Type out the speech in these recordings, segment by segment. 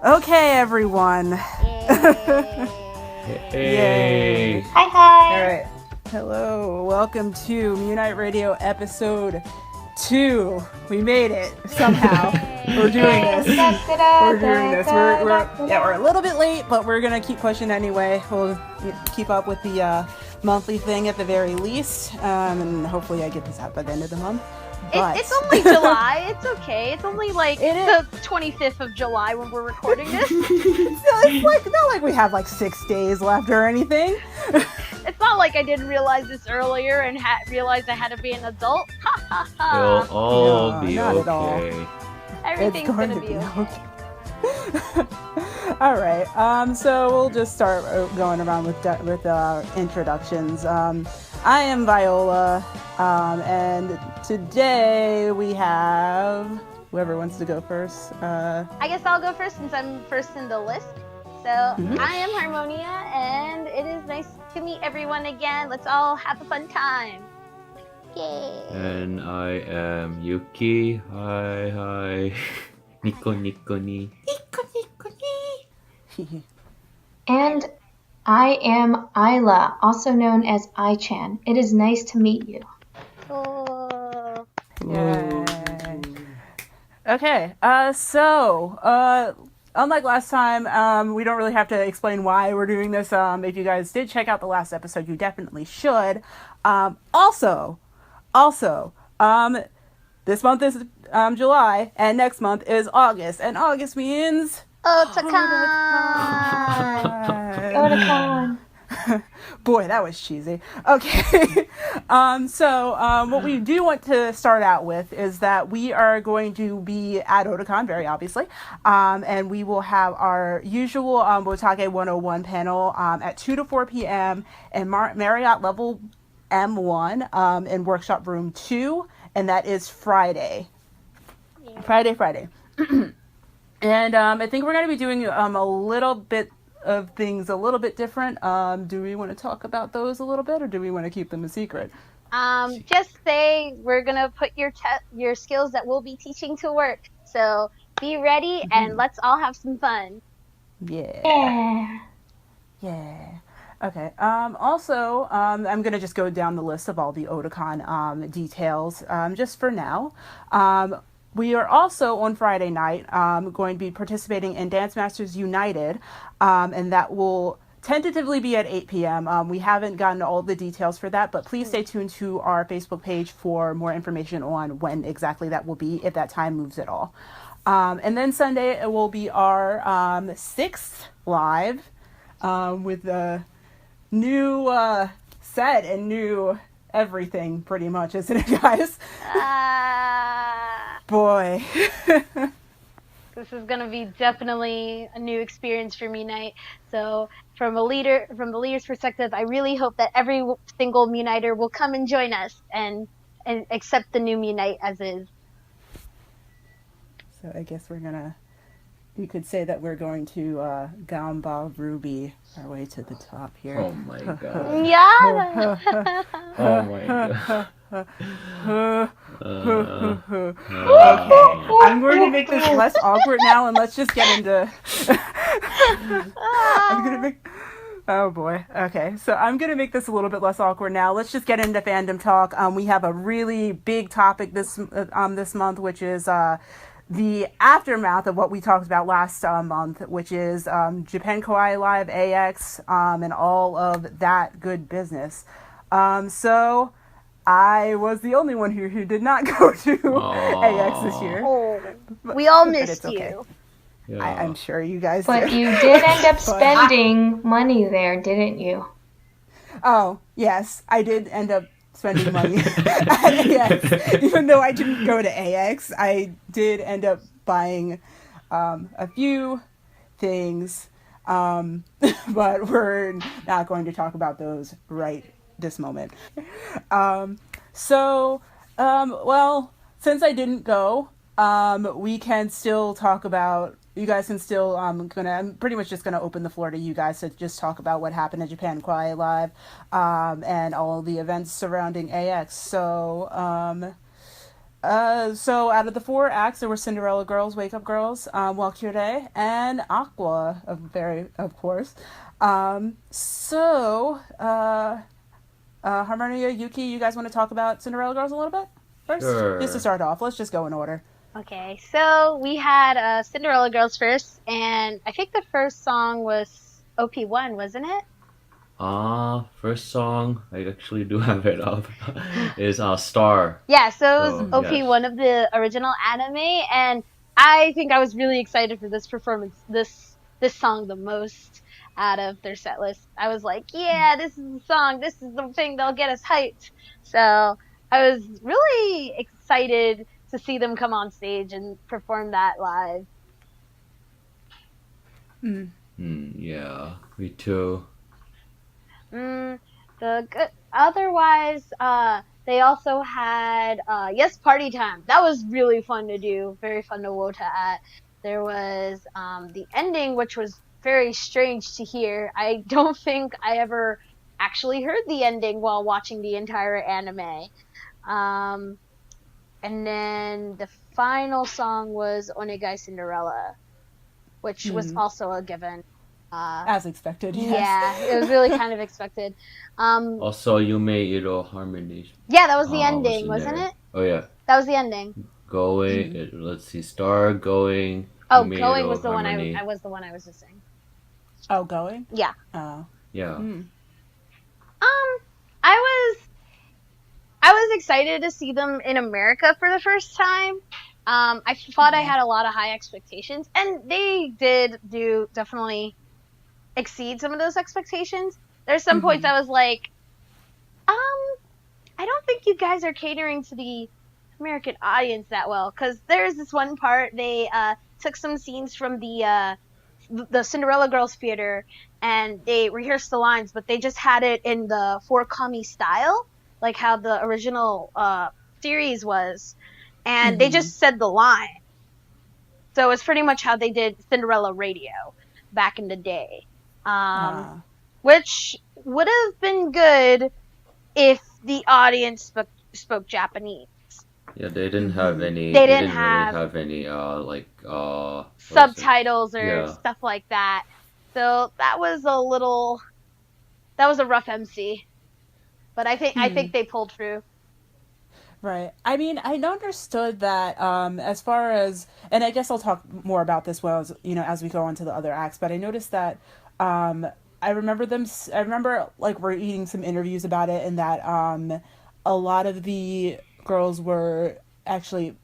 Okay, everyone. Yay. Hi. All right. Hello. Welcome to Unite Radio episode 2. We made it somehow. We're doing this. We're a little bit late, but we're gonna keep pushing anyway. We'll keep up with the monthly thing at the very least, and hopefully I get this out by the end of the month. But... It's only July. It's okay. It's only like the 25th of July when we're recording this. It's like not like we have like 6 days left or anything. It's not like I didn't realize this earlier and realized I had to be an adult. Ha ha ha. It'll all be not okay. at all. Everything's it's going gonna to be okay. All right. So we'll just start going around with introductions. I am Viola, and today we have whoever wants to go first. I guess I'll go first since I'm first in the list. So I am Harmonia, and it is nice to meet everyone again. Let's all have a fun time. Yay! And I am Yuki. Hi. Nico ni. And I am Isla, also known as I-chan. It is nice to meet you. Oh. Yay. Okay, so unlike last time, we don't really have to explain why we're doing this. If you guys did check out the last episode, you definitely should. Also, this month is July, and next month is August, and August means... Otakon. Boy, that was cheesy. Okay. So what we do want to start out with is that we are going to be at Otakon, very obviously. And we will have our usual Botake 101 panel at 2 to 4 p.m. in Marriott Level M1 in Workshop Room 2. And that is Friday. Yeah. Friday. And I think we're going to be doing a little bit of things a little bit different. Do we want to talk about those a little bit, or do we want to keep them a secret? Just say we're gonna put your skills that we'll be teaching to work. So be ready and let's all have some fun. Yeah. Okay. Also, I'm gonna just go down the list of all the Otakon details just for now. We are also on Friday night going to be participating in Dance Masters United, and that will tentatively be at 8 p.m. We haven't gotten all the details for that, but please stay tuned to our Facebook page for more information on when exactly that will be, if that time moves at all. And then Sunday, it will be our 6th live with a new set and new everything, pretty much, isn't it, guys? Boy. This is gonna be definitely a new experience for Unite. So from the leader's perspective, I really hope that every single Uniter will come and join us and accept the new Unite as is. So I guess you could say that we're going to Gamba Ruby our way to the top here. Oh my god. Yeah. Oh my god. I'm going to make this less awkward now, and let's just get into... Oh boy. Okay, so I'm going to make this a little bit less awkward now. Let's just get into fandom talk. We have a really big topic this month, which is the aftermath of what we talked about last month, which is Japan Kawaii Live AX and all of that good business. So I was the only one here who did not go to AX this year. Oh, we all missed you. Yeah. I'm sure you guys But did. you did end up spending money there, didn't you? Oh, yes, I did end up spending money at AX. Even though I didn't go to AX, I did end up buying a few things, but we're not going to talk about those right this moment. Well, since I didn't go, we can still talk about... You guys can still, I'm pretty much just going to open the floor to you guys to just talk about what happened at Japan Kawaii Live, and all the events surrounding AX. So, So out of the four acts, there were Cinderella Girls, Wake Up Girls, Walkure, and Aqua, of course. Harmonia, Yuki, you guys want to talk about Cinderella Girls a little bit first? Just to Sure. start off, let's just go in order. Okay, so we had Cinderella Girls first, and I think the first song was OP1, wasn't it? First song, I actually do have it up, is Star. Yeah, so it was So, yes. OP1 of the original anime, and I think I was really excited for this performance, this song the most out of their set list. I was like, yeah, this is the song, this is the thing that'll get us hyped. So I was really excited to see them come on stage and perform that live. Yeah, me too. Mm, the good. Otherwise, they also had Yes Party Time. That was really fun to do. Very fun to wota at. There was the ending, which was very strange to hear. I don't think I ever actually heard the ending while watching the entire anime. Um, and then the final song was Onegai Cinderella, which was also a given. As expected, yes. Yeah, it was really kind of expected. Um, Also, Yume Iro Harmony yeah, that was the was ending, in wasn't there. it? Oh yeah, That was the ending. going. Let's see, Star, going, Oh, Yume going Iro was the one I Harmony. was the one I was missing. Oh, going? Yeah. Oh. Yeah. I was I was excited to see them in America for the first time. I thought I had a lot of high expectations, and they did do definitely exceed some of those expectations. There's some points I was like, um, I don't think you guys are catering to the American audience that well, because there's this one part they took some scenes from the Cinderella Girls theater and they rehearsed the lines, but they just had it in the four kami style, like how the original series was, and they just said the line. So it's pretty much how they did Cinderella Radio back in the day, which would have been good if the audience spoke Japanese. Yeah, they didn't have any. They They didn't didn't really have have any. What was it? subtitles or Yeah. stuff like that. So that was a rough MC. But I think they pulled through. Right. I mean, I understood that as far as, and I guess I'll talk more about this well as as we go on to the other acts. But I noticed that I remember them. I remember like we're reading some interviews about it, and that a lot of the girls were actually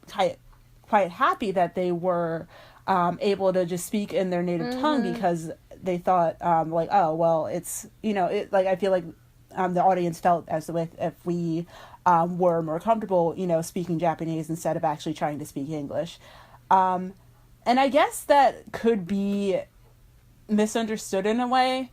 quite happy that they were able to just speak in their native tongue because they thought like, oh well, it's it, like I feel like the audience felt as if we were more comfortable speaking Japanese instead of actually trying to speak English, and I guess that could be misunderstood in a way.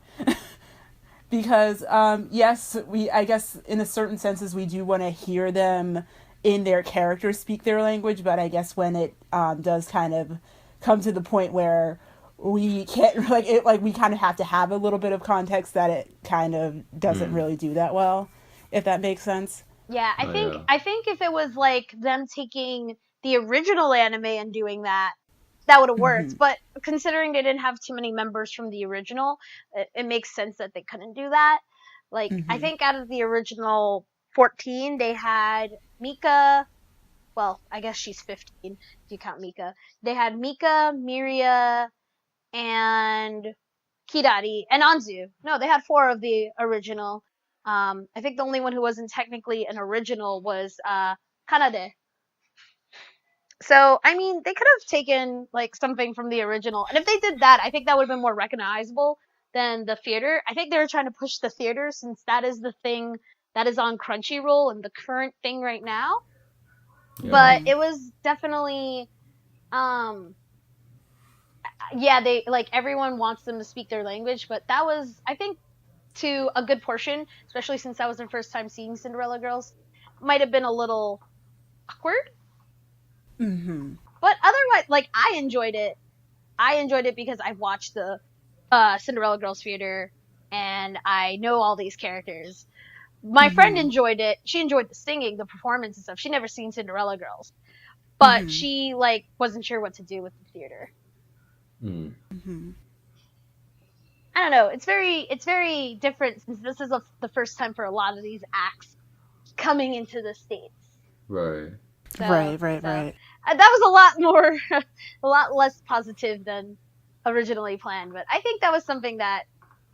Because yes, I guess in a certain senses we do want to hear them in their characters speak their language, but I guess when it does kind of come to the point where we can't like we kind of have to have a little bit of context, that it kind of doesn't really do that well, if that makes sense. Yeah, I Oh think yeah. I think if it was like them taking the original anime and doing that, that would have worked. But considering they didn't have too many members from the original, it makes sense that they couldn't do that. Like I think out of the original 14, they had Mika. Well, I guess she's 15 if you count Mika. They had Mika, Miria, and Kidari, and Anzu. No, they had four of the original. I think the only one who wasn't technically an original was Kanade. So, I mean, they could have taken like something from the original, and if they did that, I think that would have been more recognizable than the theater. I think they were trying to push the theater since that is the thing that is on Crunchyroll and the current thing right now. Yeah. But it was definitely, um, yeah, they like everyone wants them to speak their language, but that was, I think, to a good portion, especially since that was their first time seeing Cinderella Girls, might have been a little awkward. But otherwise, like I enjoyed it. I enjoyed it because I've watched the Cinderella Girls theater and I know all these characters. my friend enjoyed it. She enjoyed the singing, the performance and stuff. She never seen Cinderella Girls, but she like wasn't sure what to do with the theater. Mm. I don't know. It's very different since this is the first time for a lot of these acts coming into the States. Right. So, Right. that was a lot more, a lot less positive than originally planned. But I think that was something that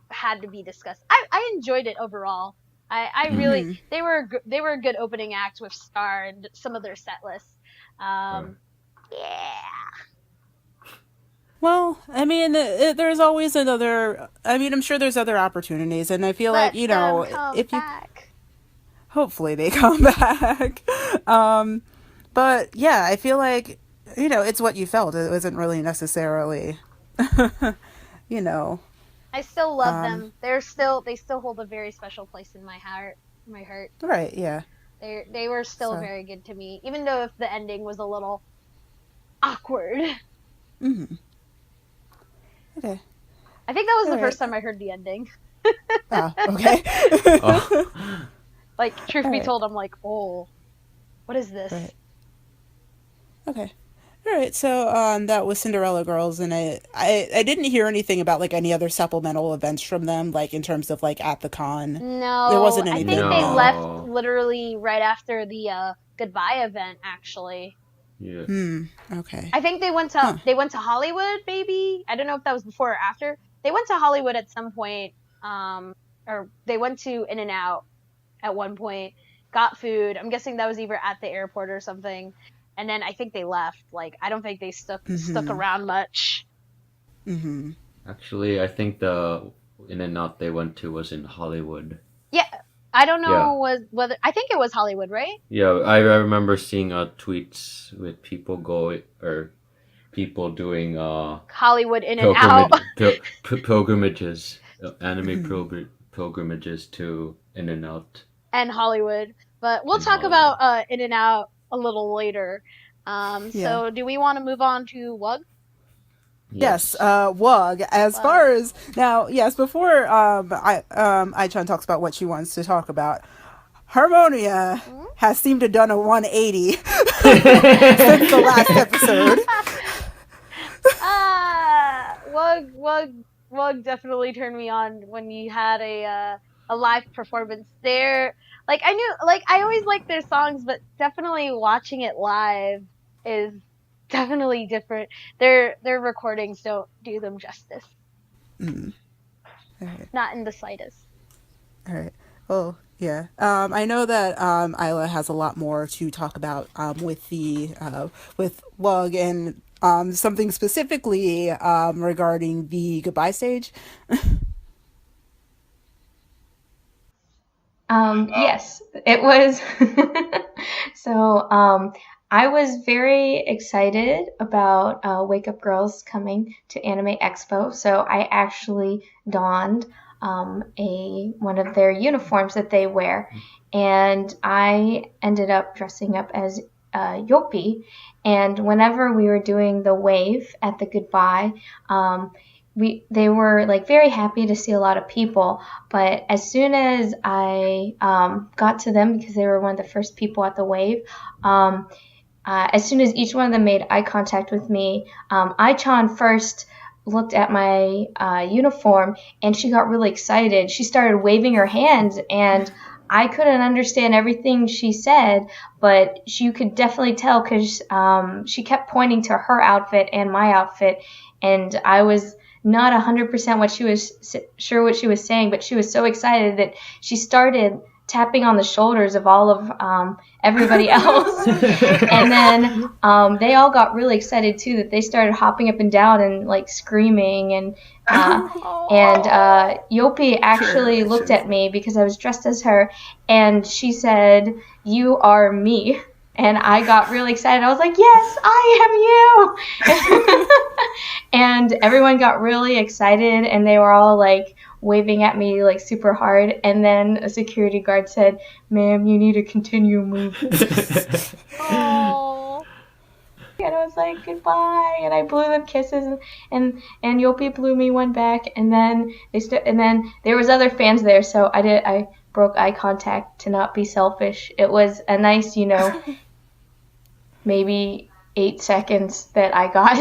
had to be discussed. I enjoyed it overall. I really they were a good opening act with Star and some of their set lists. Yeah. Well, I mean, there's always another. I mean, I'm sure there's other opportunities, and I feel like, you know, if you hopefully they come back. But yeah, I feel like, you know, it's what you felt. It wasn't really necessarily, you know. I still love them. They still hold a very special place in my heart. Right. Yeah. They were still very good to me, even though if the ending was a little awkward. Okay. I think that was the first time I heard the ending. Oh, okay. Like, truth be told, I'm like, oh, what is this? Right. Okay. All right. So that was Cinderella Girls, and I didn't hear anything about like any other supplemental events from them, like in terms of like at the con. No, there wasn't anything. I think they left literally right after the goodbye event, actually. Yeah. Okay. I think they went to Hollywood, maybe. I don't know if that was before or after. They went to Hollywood at some point, or they went to In-N-Out at one point, got food. I'm guessing that was either at the airport or something. And then I think they left. Like, I don't think they stuck around much. Actually, I think the In-N-Out they went to was in Hollywood. Yeah. I don't know whether I think it was Hollywood, right? Yeah, I remember seeing tweets with people doing Hollywood In-N-Out pilgrimages, anime pilgrimages to In-N-Out and Hollywood. But we'll talk about In-N-Out a little later. So do we want to move on to Wug? Yes, Wug. As far as now, yes. Before Ai-chan talks about what she wants to talk about, Harmonia has seemed to have done a 180 since the last episode. Wug definitely turned me on when you had a live performance there. Like I always like their songs, but definitely watching it live is definitely different. Their recordings don't do them justice. Right. Not in the slightest. All right. Well, yeah. I know that Isla has a lot more to talk about with Wug and something specifically regarding the goodbye stage. Yes, it was. So, I was very excited about Wake Up Girls coming to Anime Expo. So I actually donned one of their uniforms that they wear, and I ended up dressing up as Yopi. And whenever we were doing the wave at the goodbye, they were like very happy to see a lot of people, but as soon as I got to them, because they were one of the first people at the wave, as soon as each one of them made eye contact with me, Ai-chan first looked at my uniform and she got really excited. She started waving her hands and I couldn't understand everything she said, but you could definitely tell because she kept pointing to her outfit and my outfit, and I was not 100% what she was saying, but she was so excited that she started tapping on the shoulders of all of everybody else. And then they all got really excited too, that they started hopping up and down and like screaming. And Yopi actually looked at me because I was dressed as her, and she said, "You are me." And I got really excited. I was like, "Yes, I am you!" And everyone got really excited, and they were all like waving at me like super hard. And then a security guard said, "Ma'am, you need to continue moving." Oh. And I was like, "Goodbye," and I blew them kisses, and Yopi blew me one back, and then and then there was other fans there, so I broke eye contact to not be selfish. It was a nice, maybe 8 seconds that I got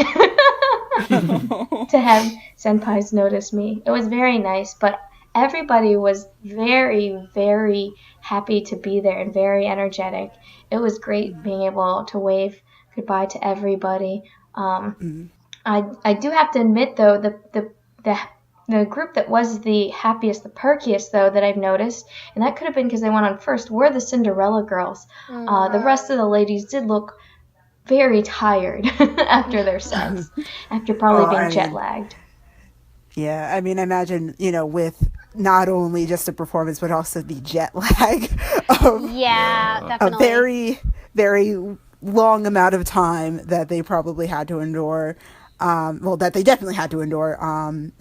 to have senpais notice me. It was very nice, but everybody was very, very happy to be there and very energetic. It was great being able to wave goodbye to everybody. I do have to admit, though, the group that was the happiest, the perkiest, though, that I've noticed, and that could have been because they went on first, were the Cinderella girls. The rest of the ladies did look very tired after their sets, after probably being jet lagged. Yeah, I mean, I imagine, with not only just the performance, but also the jet lag of a definitely. very, very long amount of time that they probably had to endure. That they definitely had to endure.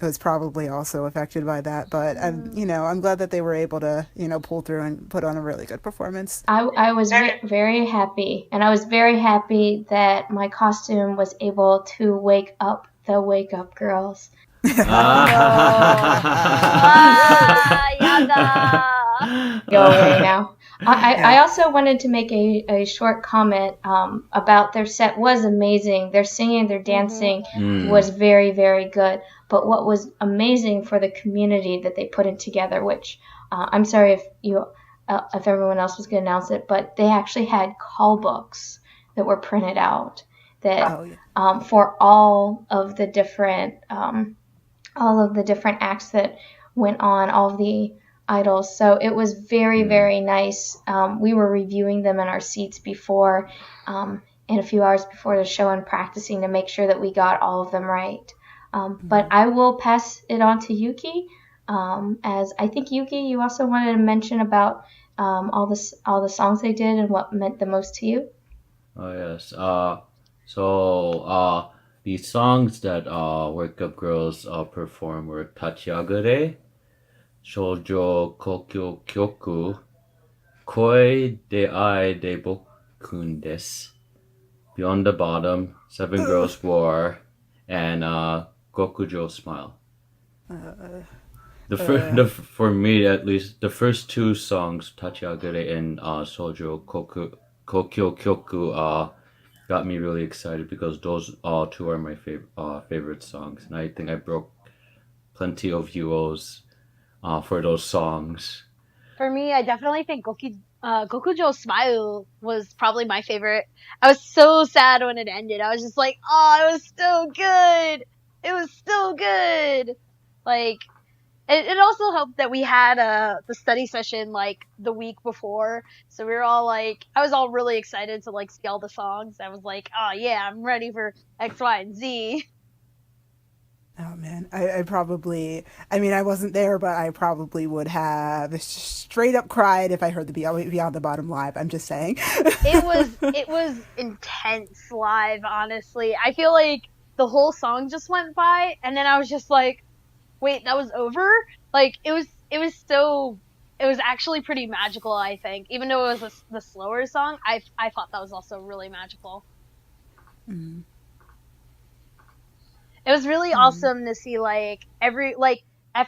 Was probably also affected by that. But I'm glad that they were able to, pull through and put on a really good performance. I was very happy, and I was very happy that my costume was able to wake up the Wake Up Girls. Yada. Go away now. I also wanted to make a short comment about their set was amazing. Their singing, their dancing was very, very good. But what was amazing for the community that they put it together, which I'm sorry if everyone else was going to announce it, but they actually had call books that were printed out that for all of the different acts that went on, all of the idols. So it was very, very nice. We were reviewing them in our seats before, in a few hours before the show, and practicing to make sure that we got all of them right. But I will pass it on to Yuki, as I think, Yuki, you also wanted to mention about all the songs they did and what meant the most to you. Oh yes. So the songs that Wake Up Girls performed were Tachiagure, Shoujo Kokyo Kyoku, Koi de Ai de Bokun desu, Beyond the Bottom, Seven Girls War, and Gokujo Smile. For me at least, the first two songs, Tachiagure and Shoujo Kokyo Kyoku, got me really excited because those two are my favorite songs, and I think I broke plenty of UOs for those songs. For me, I definitely think Gokujo Smile was probably my favorite. I was so sad when it ended. I was just like, oh, it was still good. It was still good. Like, it also helped that we had the study session like the week before, so we were all like, I was all really excited to like see all the songs. I was like, oh yeah, I'm ready for X, Y, and Z. Oh man, I probably, I mean, I wasn't there, but I probably would have straight up cried if I heard the Beyond the Bottom live. I'm just saying. It was intense live, honestly. I feel like the whole song just went by, and then I was just like, wait, that was over? Like, it was actually pretty magical, I think. Even though it was the slower song, I thought that was also really magical. Mm. It was really awesome to see, like, at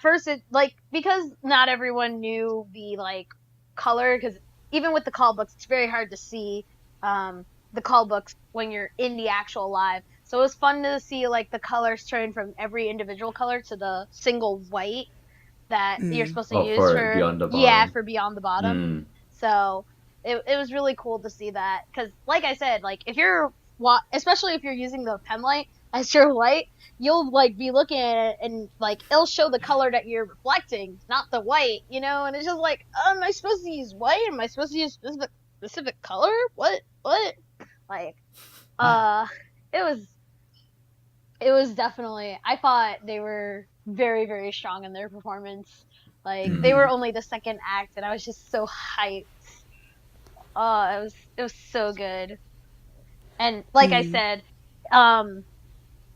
first it, like, because not everyone knew the, like, color, because even with the call books, it's very hard to see, the call books when you're in the actual live. So it was fun to see, like, the colors turn from every individual color to the single white that you're supposed to use for Beyond the Bottom. Yeah, for Beyond the Bottom. So it was really cool to see that, because, like I said, like, especially if you're using the pen light as your light, you'll, like, be looking at it and, like, it'll show the color that you're reflecting, not the white, and it's just like, am I supposed to use white? Am I supposed to use specific color? What? Like, it was definitely, I thought they were very, very strong in their performance. Like, they were only the second act, and I was just so hyped. Oh, it was so good. And like I said,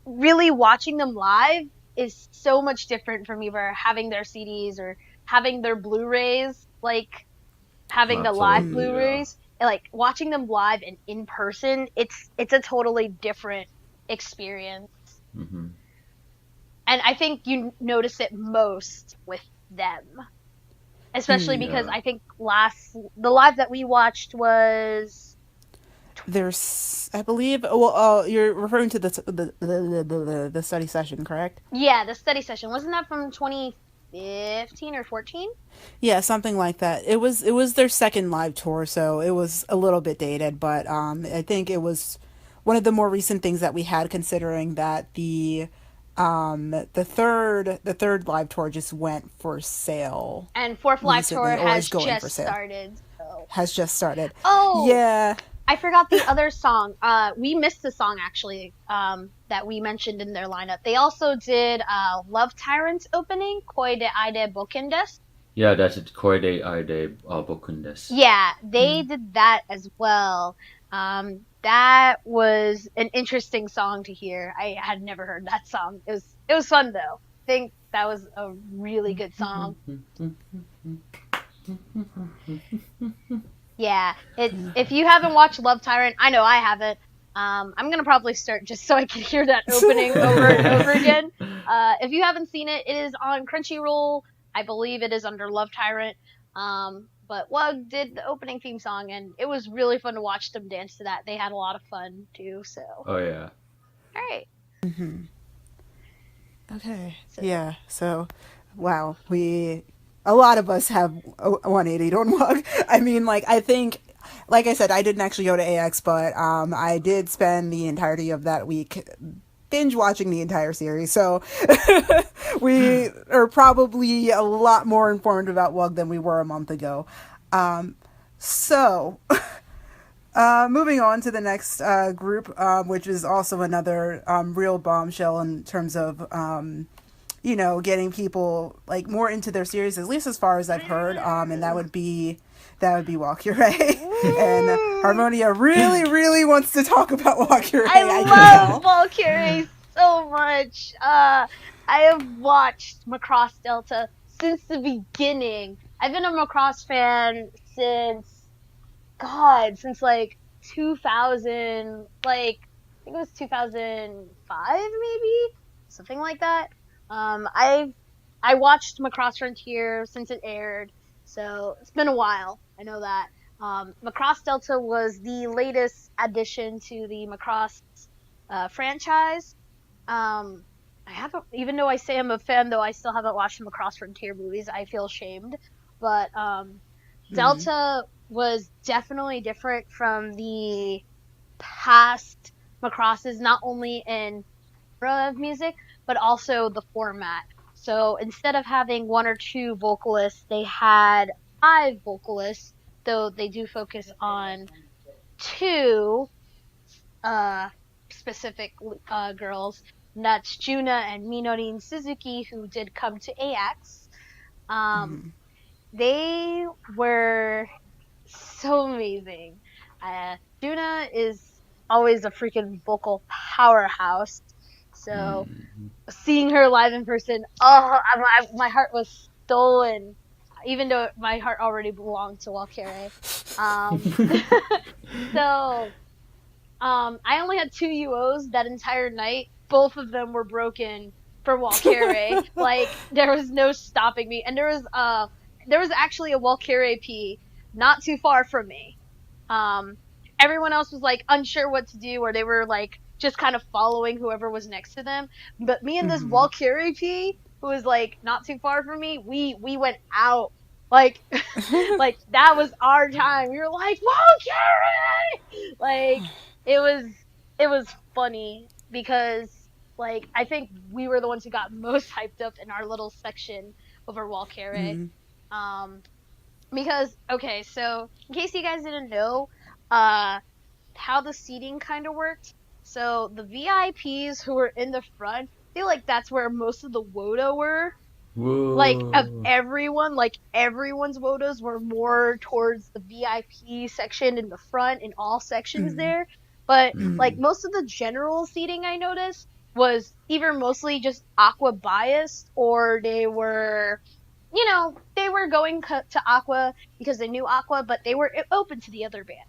really watching them live is so much different from either having their CDs or having their Blu-rays, like having the live Blu-rays. Like, watching them live and in person, it's a totally different experience. Mm-hmm. And I think you notice it most with them. especially because Yeah. I think the live that we watched was There's, I believe, well, you're referring to the study session, correct? yeah, the study session. Wasn't that from 2015 or 14? Yeah, something like that. It was their second live tour, so it was a little bit dated, but I think it was one of the more recent things that we had, considering that the third live tour just went for sale And Fourth Live Tour recently, or is has going for just sale. started. So, Has just started. oh, Yeah. I forgot the other song. We missed the song actually. That we mentioned in their lineup. They also did Love Tyrant's opening, Koi de Aide Boken desu. Yeah, that's it. Koide Aide Bokun desu. Yeah, they did that as well. That was an interesting song to hear. I had never heard that song. It was fun though. I think that was a really good song. Yeah, if you haven't watched Love Tyrant, I know I haven't. I'm gonna probably start just so I can hear that opening over and over again. If you haven't seen it, it is on Crunchyroll. I believe it is under Love Tyrant. But Wug did the opening theme song, and it was really fun to watch them dance to that. They had a lot of fun too. So, all Oh yeah. right. Okay. So, Yeah. So, wow, a lot of us have 180 on Mug. I mean, like, I think, like I said, I didn't actually go to AX, but I did spend the entirety of that week binge watching the entire series. So we are probably a lot more informed about Wug than we were a month ago. So moving on to the next group, which is also another real bombshell in terms of getting people like more into their series, at least as far as I've heard. And that would be Walkure. And Harmonia really, really wants to talk about Walkure. I I can love tell. Valkyrie so much. I have watched Macross Delta since the beginning. I've been a Macross fan since like 2000, like I think it was 2005 maybe, something like that. I watched Macross Frontier since it aired, so it's been a while. I know that. Macross Delta was the latest addition to the Macross franchise. I haven't, even though I say I'm a fan, though I still haven't watched the Macross Frontier movies. I feel shamed, but Delta was definitely different from the past Macrosses, not only in genre of music, but also the format. So instead of having one or two vocalists, they had five vocalists, though they do focus on two specific girls. And that's Juna and Minorin Suzuki, who did come to AX. They were so amazing. Juna is always a freaking vocal powerhouse. So seeing her live in person, my heart was stolen. Even though my heart already belonged to Walkure. So, I only had two UOs that entire night. Both of them were broken for Walkure. Like, there was no stopping me. And there was actually a Walkure P not too far from me. Everyone else was like unsure what to do, or they were like just kind of following whoever was next to them. But me and this Walkure P, who was like not too far from me, we went out. Like, like that was our time. We were like, Walkure! Like, it was funny because like I think we were the ones who got most hyped up in our little section over Walkure. Because okay, so in case you guys didn't know, how the seating kind of worked. So the VIPs who were in the front, I feel like that's where most of the WOTA were. Whoa. Like of everyone, like everyone's WOTAs were more towards the VIP section in the front in all sections there. But like most of the general seating I noticed was either mostly just Aqua biased, or they were going to Aqua because they knew Aqua, but they were open to the other band.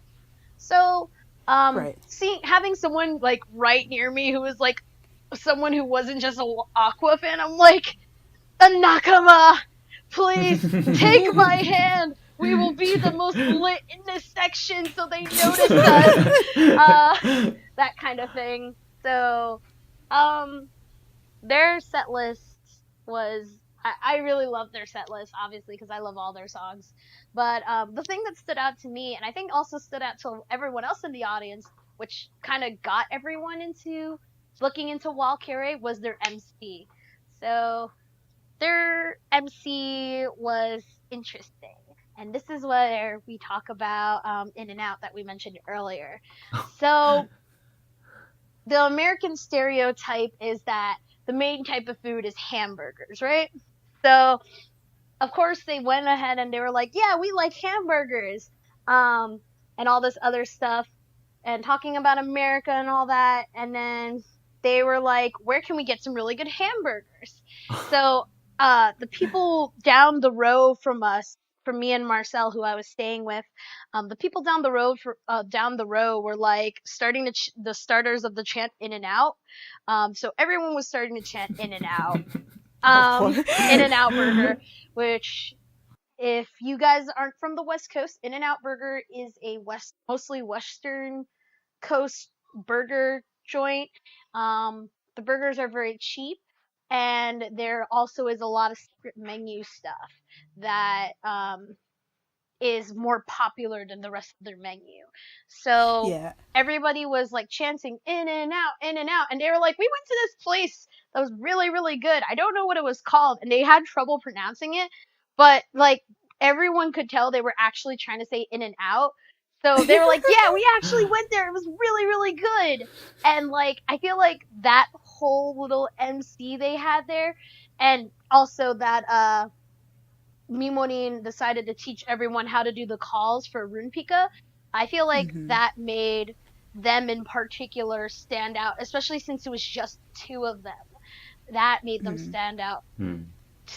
So, having someone like right near me who was like someone who wasn't just a Aqua fan, I'm like, a Nakama, please take my hand. We will be the most lit in this section so they notice us. That kind of thing. So, their set list was. I really love their set list, obviously, because I love all their songs. But the thing that stood out to me, and I think also stood out to everyone else in the audience, which kind of got everyone into looking into Valkyrie, was their MC. So their MC was interesting. And this is where we talk about In and Out that we mentioned earlier. So the American stereotype is that the main type of food is hamburgers, right? So of course they went ahead and they were like, yeah, we like hamburgers, and all this other stuff, and talking about America and all that. And then they were like, where can we get some really good hamburgers? So the people down the road from us, from me and Marcel, who I was staying with, the people down the road were like starting to the starters of the chant In and Out. So everyone was starting to chant In and Out, In and Out Burger, which, if you guys aren't from the West Coast, In and Out Burger is a mostly Western Coast burger joint. The burgers are very cheap, and there also is a lot of secret menu stuff that is more popular than the rest of their menu. So Yeah. everybody was like chanting In and Out, In and Out, and they were like, we went to this place that was really, really good. I don't know what it was called, and they had trouble pronouncing it, but like everyone could tell they were actually trying to say In and Out. So they were like, yeah, we actually went there. It was really, really good. And like, I feel like that whole little MC they had there, and also that Mimonin decided to teach everyone how to do the calls for Runepika, I feel like that made them in particular stand out, especially since it was just two of them. That made them stand out,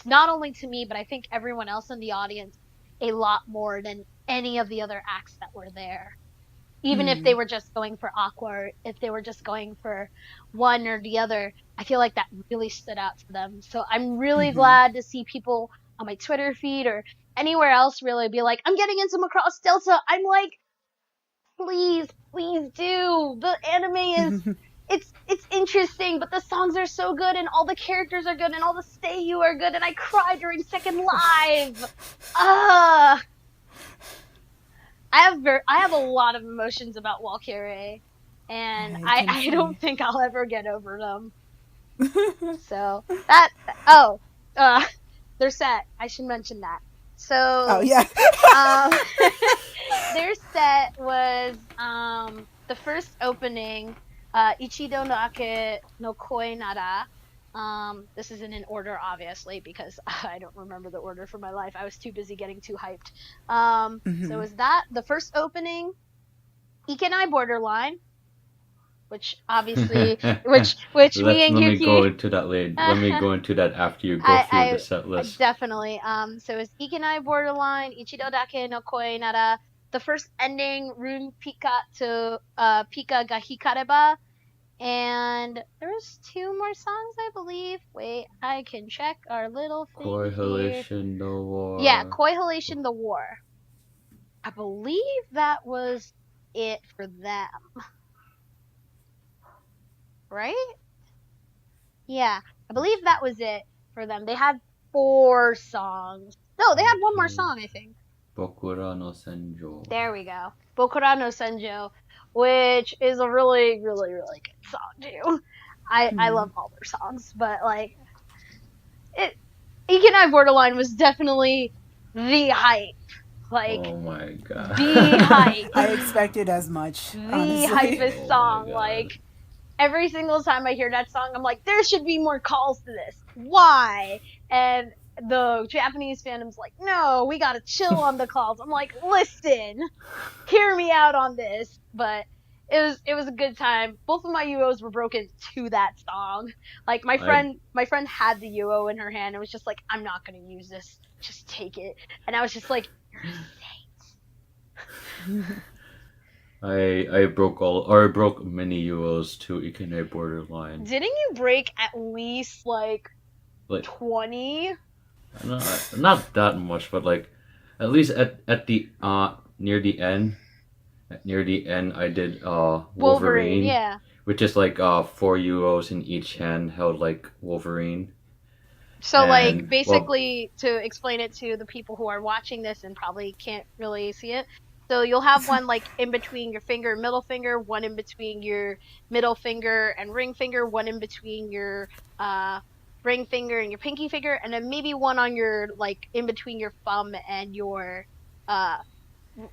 not only to me, but I think everyone else in the audience a lot more than any of the other acts that were there. Even if they were just going for Aqua, or if they were just going for one or the other, I feel like that really stood out to them. So I'm really glad to see people on my Twitter feed or anywhere else really be like, I'm getting into Macross Delta. I'm like, please do. The anime is it's interesting, but the songs are so good, and all the characters are good, and all the seiyuu are good, and I cried during second live. I have a lot of emotions about Valkyrie, and I don't think I'll ever get over them. So their set, I should mention that. So their set was the first opening, Ichido no Ake no Koi Nara. This isn't in order, obviously, because I don't remember the order for my life. I was too busy getting too hyped. So is that the first opening? Ikenai Borderline, which obviously, which me and Yuki. Let me go into that later. Let me go into that after you go through the set list. Definitely. So it's Ikenai Borderline, Ichido Dake no Koi Nara, the first ending, Rune Pika to Pika ga Hikareba. And there's two more songs, I believe. Wait, I can check our little thing Coihulation the War. Yeah, Coihulation the War. I believe that was it for them. Right? Yeah, I believe that was it for them. They had 4 songs. No, they had one more song, I think. Bokura no Senjo. There we go. Bokura no Senjo, which is a really, really, really good song too. I love all their songs, but like, Ikenai Borderline was definitely the hype. Like, oh my god, the hype. I expected as much. The honestly. hypest song. Like, every single time I hear that song, I'm like, there should be more calls to this. Why? And the Japanese fandom's like, no, we gotta chill on the calls. I'm like, listen, hear me out on this. But it was a good time. Both of my UOs were broken to that song. Like, my friend had the UO in her hand and was just like, I'm not gonna use this. Just take it. And I was just like, you're insane. I broke many UOs to Ikenai Borderline. Didn't you break at least like 20? Not that much, but like at least at the near the end, I did Wolverine, Wolverine, yeah. which is like €4 in each hand held like Wolverine, So, like, and well, basically, to explain it to the people who are watching this and probably can't really see it, so you'll have one like in between your finger and middle finger, one in between your middle finger and ring finger, one in between your uh ring finger and your pinky finger, and then maybe one on your like in between your thumb and uh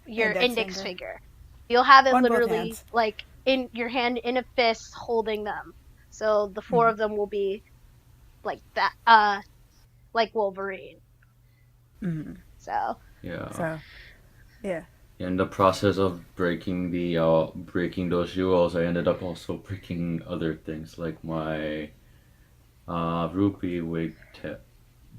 your Index index finger finger. You'll have it on both literally hands. like in your hand in a fist holding them. So the four Mhm. of them will be like that like Wolverine. Mhm. So, yeah. So yeah. In the process of breaking those jewels, I ended up also breaking other things like my ruby wig tail,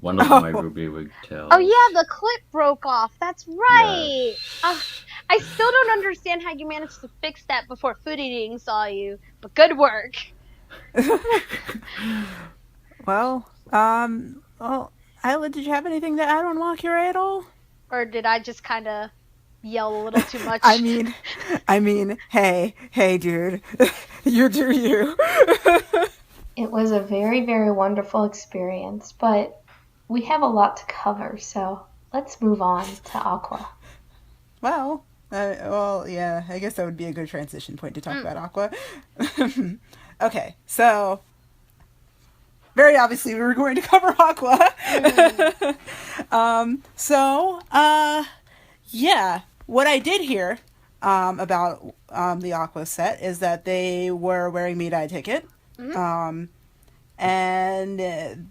one of my Oh, ruby wig oh yeah, tails. the clip broke off. That's right. Yes. I still don't understand how you managed to fix that before food eating saw you, but good work. well, Isla, did you have anything to add on Walkure at all? Or did I just kind of yell a little too I much? mean, hey, dude, you do you. It was a very, very wonderful experience, but we have a lot to cover, so let's move on to Aqua. Yeah, I guess that would be a good transition point to talk Mm, about Aqua. Okay, so very obviously we were going to cover Aqua. mm, So, yeah, what I did hear about the Aqua set is that they were wearing Mirai Ticket. mm. Um, and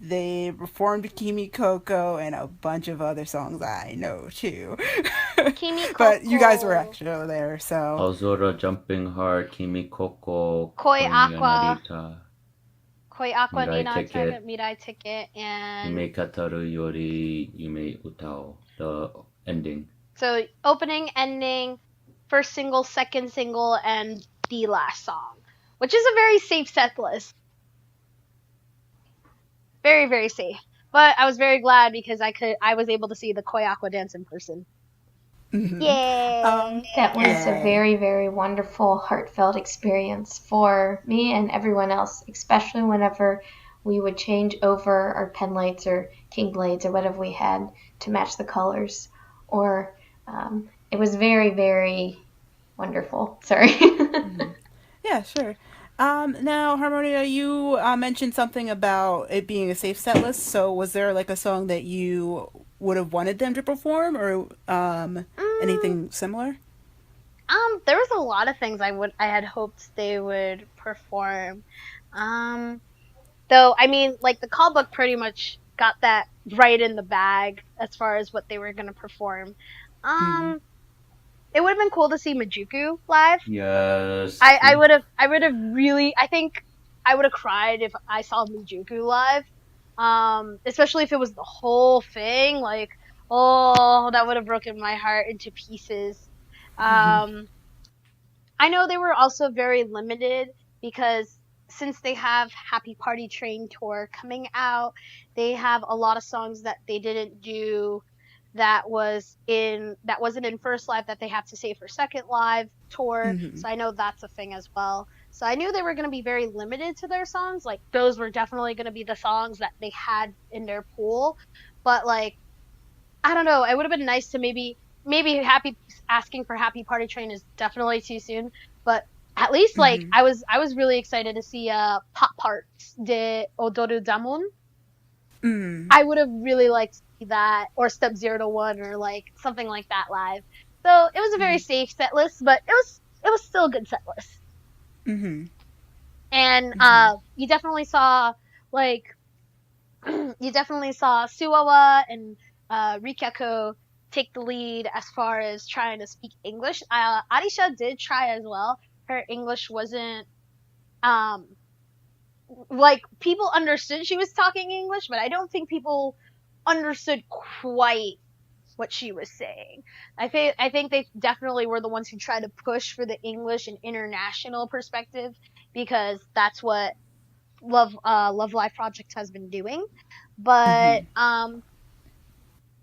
they performed Kimi Coco and a bunch of other songs I know too. Kimi But you Coco, guys were actually there, so Azura Jumping Heart, Kimi Koko, Koi Koi ni Aqua, Narita, Koi Aqua Mirai Nina Ticket, Target Mirai Ticket, and Yume Kataru Yori Yume Utao, the ending. so opening, ending, first single, second single, and the last song, which is a very safe set list. Very, very safe. But I was very glad because I was able to see the Koi Aqua dance in person. mhm. That was a Yay! Yay. very, very wonderful, heartfelt experience for me and everyone else, especially whenever we would change over our pen lights or king blades or whatever we had to match the colors. Or it was very, very wonderful. Sorry. Mhm. Yeah, sure. Now, Harmonia, you mentioned something about it being a safe set list. So, was there like a song that you would have wanted them to perform, or Mm, anything similar? there was a lot of things I had hoped they would perform. Um, though I mean, like the call book pretty much got that right in the bag as far as what they were gonna perform. Mm-hmm. Um, it would have been cool to see Majuku live. Yes. I would have really, I think I would have cried if I saw Mijuku live. Especially if it was the whole thing. Like, oh, that would have broken my heart into pieces. Um, I know they were also very limited because since they have Happy Party Train Tour coming out, they have a lot of songs that they didn't do that wasn't in first live that they have to save for second live tour. Mm-hmm. So I know that's a thing as well. So I knew they were going to be very limited to their songs. Like those were definitely going to be the songs that they had in their pool. But like I don't know. It would have been nice to maybe happy asking for Happy Party Train is definitely too soon, but at least like Mm-hmm. I was really excited to see Pop Parts de Odoru Damun. Mm. I would have really liked to see that or Step 0 to 1 or like something like that live. So it was a very safe set list, but it was still a good set list. Mm-hmm. And Mm-hmm. you definitely saw like you definitely saw Suawa and Rikako take the lead as far as trying to speak English. Arisha did try as well. Her English wasn't um like people understood she was talking English, but I don't think people understood quite what she was saying. I think they definitely were the ones who tried to push for the English and international perspective because that's what Love Live Project has been doing. But Mm-hmm.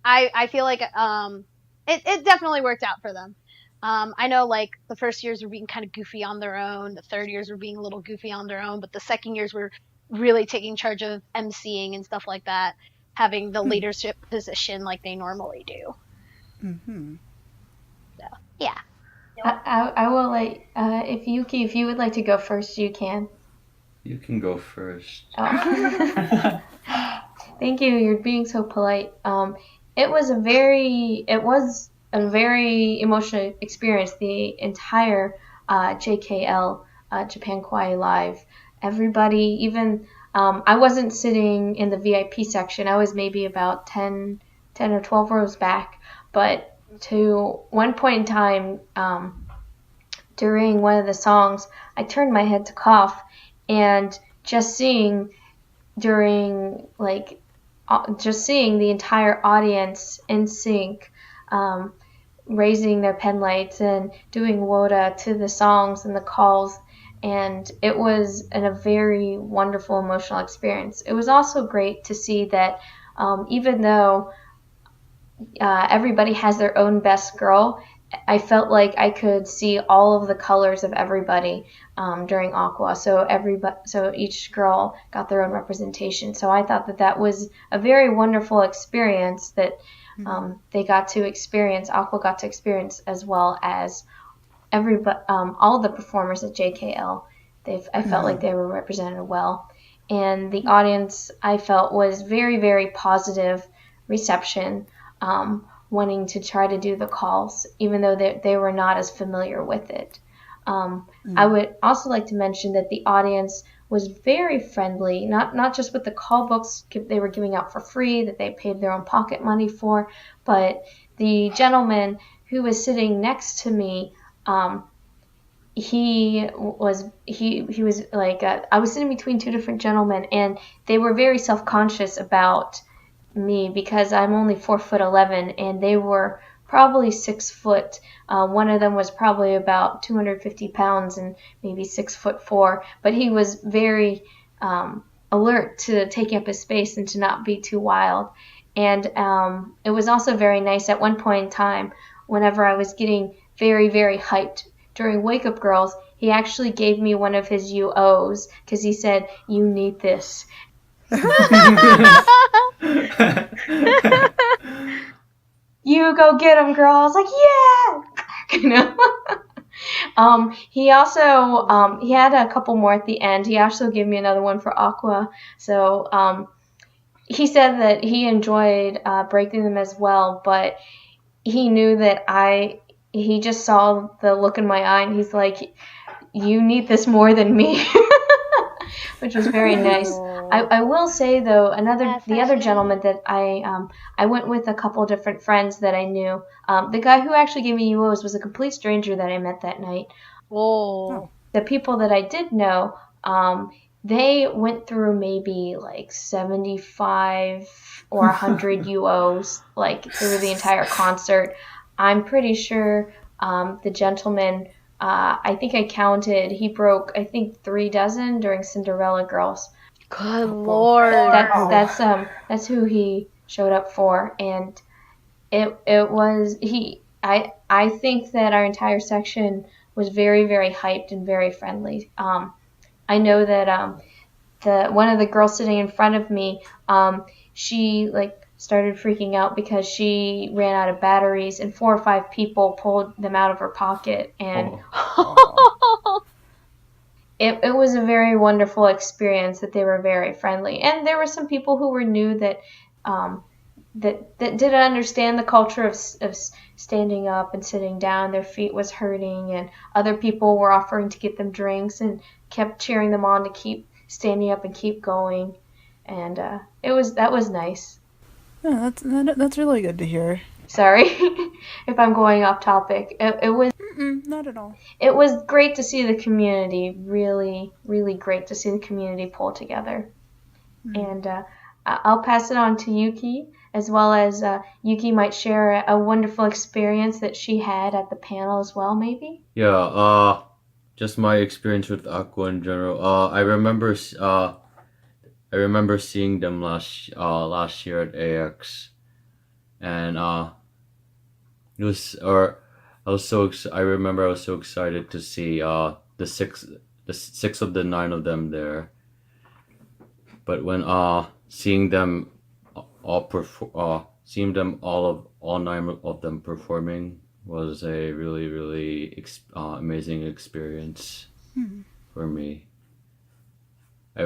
I feel like it definitely worked out for them. I know like the first years were being kind of goofy on their own, the third years were being a little goofy on their own, but the second years were really taking charge of emceeing and stuff like that, having the leadership position like they normally do. Mm-hmm. So yeah. I will like if Yuki, if you would like to go first, you can. You can go first. Oh. Thank you. You're being so polite. It was a very emotional experience. The entire JKL Japan Kawaii Live. Everybody, even I wasn't sitting in the VIP section. I was maybe about 10 or 12 rows back. But to one point in time, during one of the songs, I turned my head to cough, and just seeing the entire audience in sync, raising their pen lights and doing woda to the songs and the calls, and it was a very wonderful emotional experience. It was also great to see that even though everybody has their own best girl, I felt like I could see all of the colors of everybody during Aqua. So each girl got their own representation. So I thought that was a very wonderful experience that they got to experience. Aqua got to experience, as well as all the performers at JKL. I felt like they were represented well, and the audience, I felt, was very, very positive reception. Wanting to try to do the calls, even though they were not as familiar with it. I would also like to mention that the audience was very friendly, not just with the call books they were giving out for free, that they paid their own pocket money for, but the gentleman who was sitting next to me, he was like, I was sitting between two different gentlemen, and they were very self-conscious about me because I'm only 4'11", and they were probably 6 foot. One of them was probably about 250 pounds and maybe 6'4", but he was very alert to taking up his space and to not be too wild. And it was also very nice at one point in time, whenever I was getting very, very hyped during Wake Up Girls, he actually gave me one of his UOs because he said, "You need this." You go get him, girl. I was like, yeah. He also he had a couple more at the end. He also gave me another one for Aqua. So he said that he enjoyed breaking them as well, but he knew that he just saw the look in my eye, and he's like, "You need this more than me." Which was very nice. I will say though, the other gentleman that I went with a couple different friends that I knew. The guy who actually gave me UOs was a complete stranger that I met that night. Oh. The people that I did know, they went through maybe like 75 or 100 UOs like through the entire concert. I'm pretty sure the gentleman, I think I counted, he broke, I think, 3 dozen during Cinderella Girls. Good Lord. That's who he showed up for, and it was I think that our entire section was very, very hyped and very friendly. I know that one of the girls sitting in front of me, she started freaking out because she ran out of batteries, and 4 or 5 people pulled them out of her pocket, and it was a very wonderful experience that they were very friendly. And there were some people who were new that that didn't understand the culture of standing up and sitting down. Their feet was hurting, and other people were offering to get them drinks and kept cheering them on to keep standing up and keep going. And that was nice. Yeah, that's really good to hear. Sorry if I'm going off topic. It was not at all. It was great to see the community. Really, really great to see the community pull together. And I'll pass it on to Yuki, as well as Yuki might share a wonderful experience that she had at the panel as well, maybe? Yeah, just my experience with Aqua in general. I remember seeing them last year at AX, and it was or I remember I was so excited to see the six of the nine of them there. But when seeing them seeing them all nine of them performing was a really amazing experience for me. I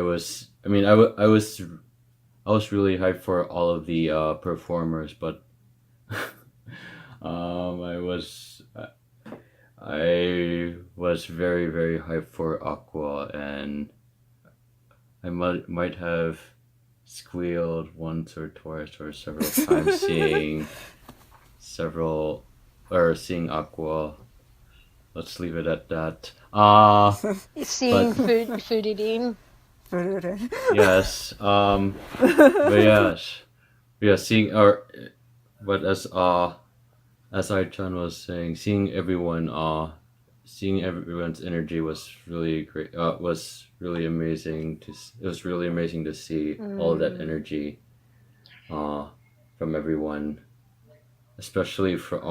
mean, I was really hyped for all of the performers, but I was very hyped for Aqua, and I might have squealed once or twice or several times several seeing Aqua. Let's leave it at that. Seeing But Fudidin. yes, but yes, yeah, but as Ai-chan was saying, seeing everyone's energy was really great. Was really amazing it was really amazing to see all of that energy, from everyone, especially from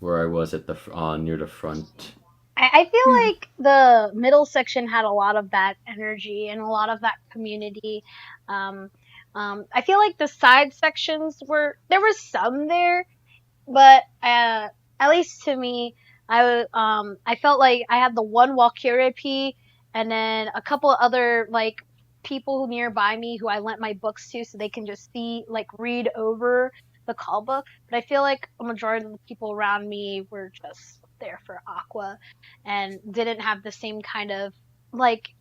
where I was at the near the front. I feel like the middle section had a lot of that energy and a lot of that community. Um, I feel like the side sections there was some there, but at least to me, I felt like I had the one Walkure P, and then a couple of other like people nearby me who I lent my books to so they can just read over the call book. But I feel like a majority of the people around me were just there for Aqua and didn't have the same kind of like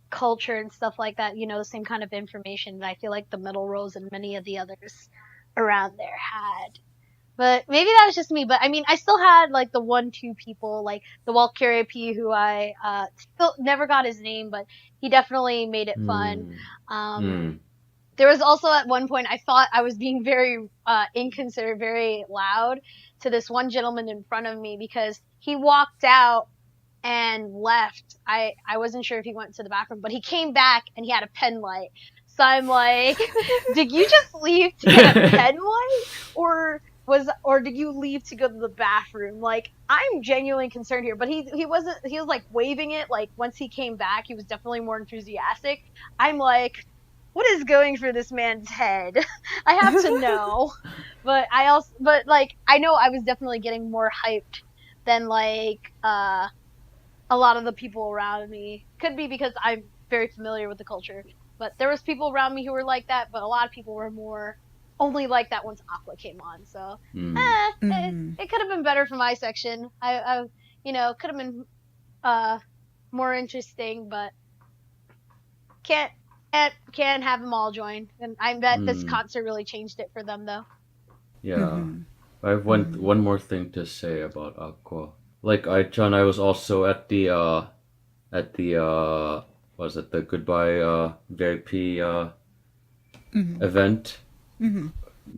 culture and stuff like that, the same kind of information that I feel like the middle rows and many of the others around there had. But maybe that was just me. But I mean, I still had like the 1-2 people, like the Walkure P, who I still never got his name, but he definitely made it fun. There was also at one point I thought I was being very inconsiderate, very loud to this one gentleman in front of me because he walked out and left. I wasn't sure if he went to the bathroom, but he came back and he had a pen light. So I'm like, did you just leave to get a pen light, or did you leave to go to the bathroom? Like, I'm genuinely concerned here. But he wasn't. He was like waving it. Like once he came back, he was definitely more enthusiastic. I'm like, what is going through this man's head? I have to know. But I know I was definitely getting more hyped than like a lot of the people around me. Could be because I'm very familiar with the culture. But there was people around me who were like that, but a lot of people were more only like that once Aqua came on. So, it could have been better for my section. I could have been more interesting, but can't have them all join. And I bet this concert really changed it for them, though. Yeah, I have one more thing to say about Aqua. Like Ai-chan, I was also at the was it the goodbye VIP event.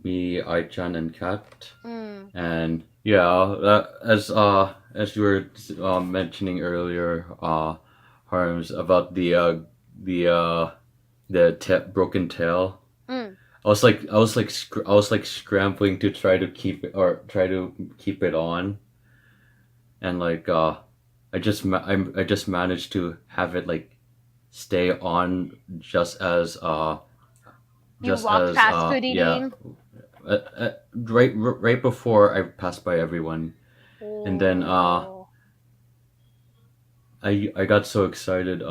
Me, Ai-chan, and Kat. And yeah, as you were mentioning earlier, Harms, about the broken tail. I was like scrambling to try to keep it on, and like I just managed to have it like stay on just as You walked past Fudidin? right before I passed by everyone, and then I got so excited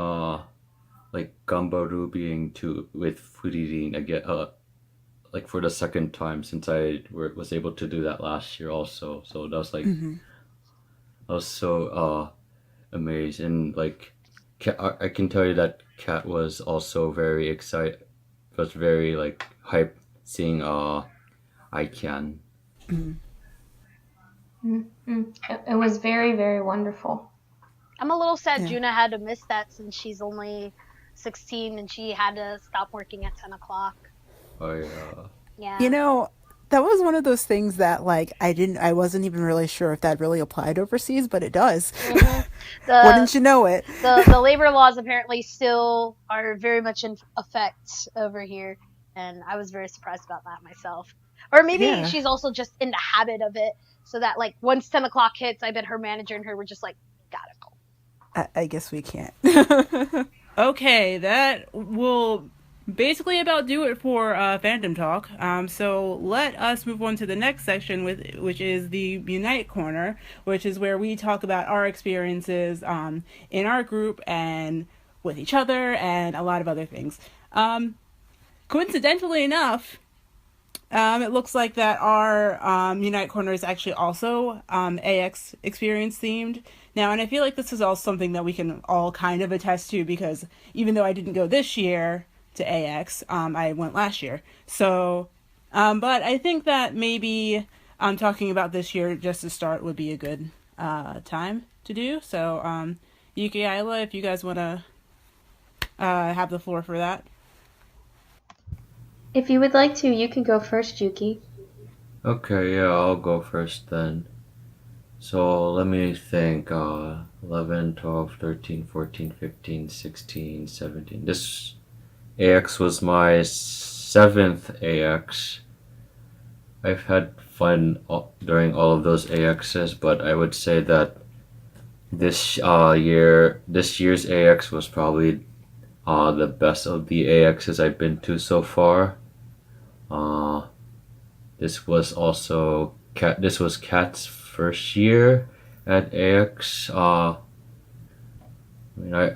like Gambaru being with Fudidin again, like for the second time, since I was able to do that last year also. So that was like I was so amazed, and like I can tell you that Kat was also very excited. Was very like hyped seeing Ai-chan. It was very, very wonderful. I'm a little sad Juna had to miss that since she's only 16 and she had to stop working at 10 o'clock. Oh yeah. Yeah. You know, that was one of those things that like I wasn't even really sure if that really applied overseas, but it does. Wouldn't you know it? The labor laws apparently still are very much in effect over here. and I was very surprised about that myself. Or maybe Yeah. she's also just in the habit of it, so that like once 10 o'clock hits, I bet her manager and her were just like, gotta go. I guess we can't. Okay, that will basically about do it for fandom talk. So let us move on to the next section, which is the Unite Corner, which is where we talk about our experiences in our group and with each other and a lot of other things. Coincidentally enough, it looks like that our Unite Corner is actually also AX experience themed now, and I feel like this is all something that we can all kind of attest to because even though I didn't go this year to AX, I went last year. So, but I think that maybe talking about this year just to start would be a good time to do. So, Yuki, Isla, if you guys want to have the floor for that. If you would like to, you can go first, Yuki. Okay, yeah, I'll go first then. So let me think. 11, 12, 13, 14, 15, 16, 17. This AX was my 7th AX. I've had fun during all of those AXs, but I would say that this year's AX was probably the best of the AXs I've been to so far. This was also This was Kat's first year at AX. I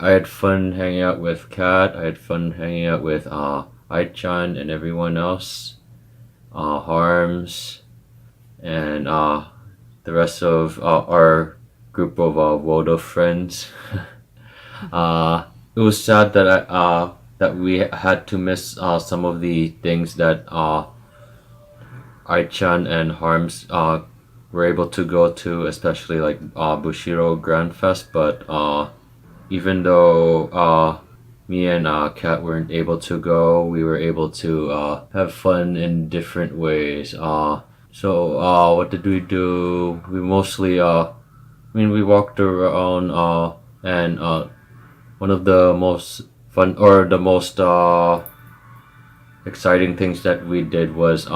had fun hanging out with Kat. I had fun hanging out with Aichan and everyone else, Harms, and the rest of our group of Wodo friends. It was sad that we had to miss some of the things that Aichan and Harms were able to go to, especially like Bushiro Grand Fest. But even though me and Kat weren't able to go, we were able to have fun in different ways. So what did we do? We mostly, we walked around, and one of the most fun or the most exciting things that we did was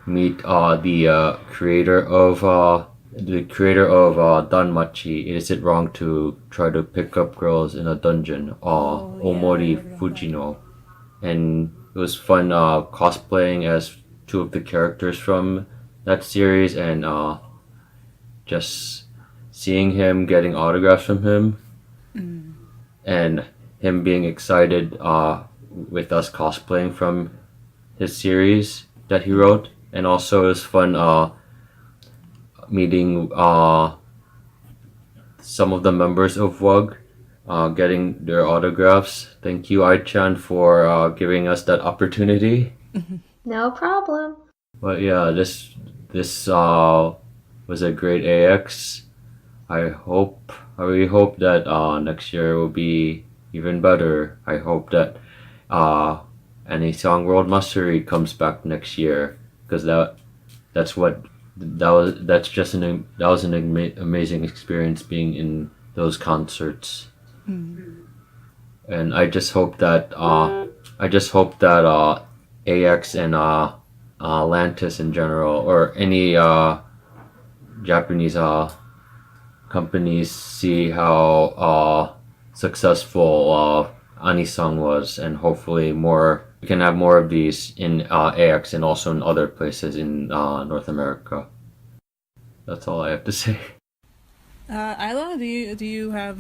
meet the creator of Danmachi. Is it wrong to try to pick up girls in a dungeon? Omori Fujino, and it was fun cosplaying as two of the characters from that series, and just seeing him, getting autographs from him, and him being excited with us cosplaying from his series that he wrote. And also it was fun meeting some of the members of WUG, getting their autographs. Thank you, Aichan, for giving us that opportunity. No problem. But yeah, this was a great AX. I really hope that next year will be even better. I hope that Anisong World Mastery comes back next year, because that was an amazing experience being in those concerts. And I just hope that AX and Lantis in general, or any Japanese companies, see how successful Anisong was, and hopefully we can have more of these in AX and also in other places in North America. That's all I have to say. Isla, do you have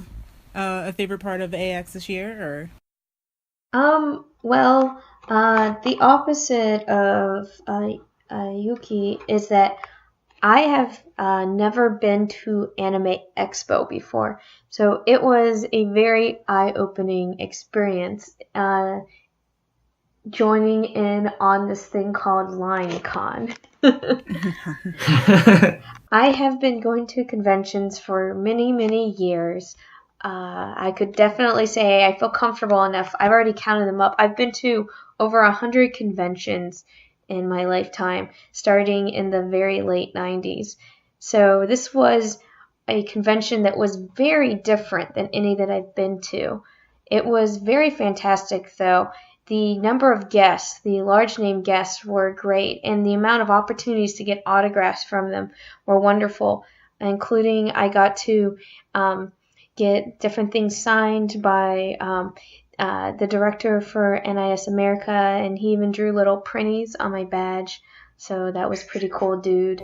a favorite part of AX this year, or? Well, the opposite of Yuki is that I have never been to Anime Expo before, so it was a very eye-opening experience joining in on this thing called LineCon. I have been going to conventions for many, many years. I could definitely say I feel comfortable enough. I've already counted them up. I've been to over 100 conventions in my lifetime, starting in the very late 90s. So this was a convention that was very different than any that I've been to. It was very fantastic, though, the number of guests, the large name guests, were great, and the amount of opportunities to get autographs from them were wonderful, including I got to get different things signed by the director for NIS America, and he even drew little printies on my badge. So that was pretty cool, dude.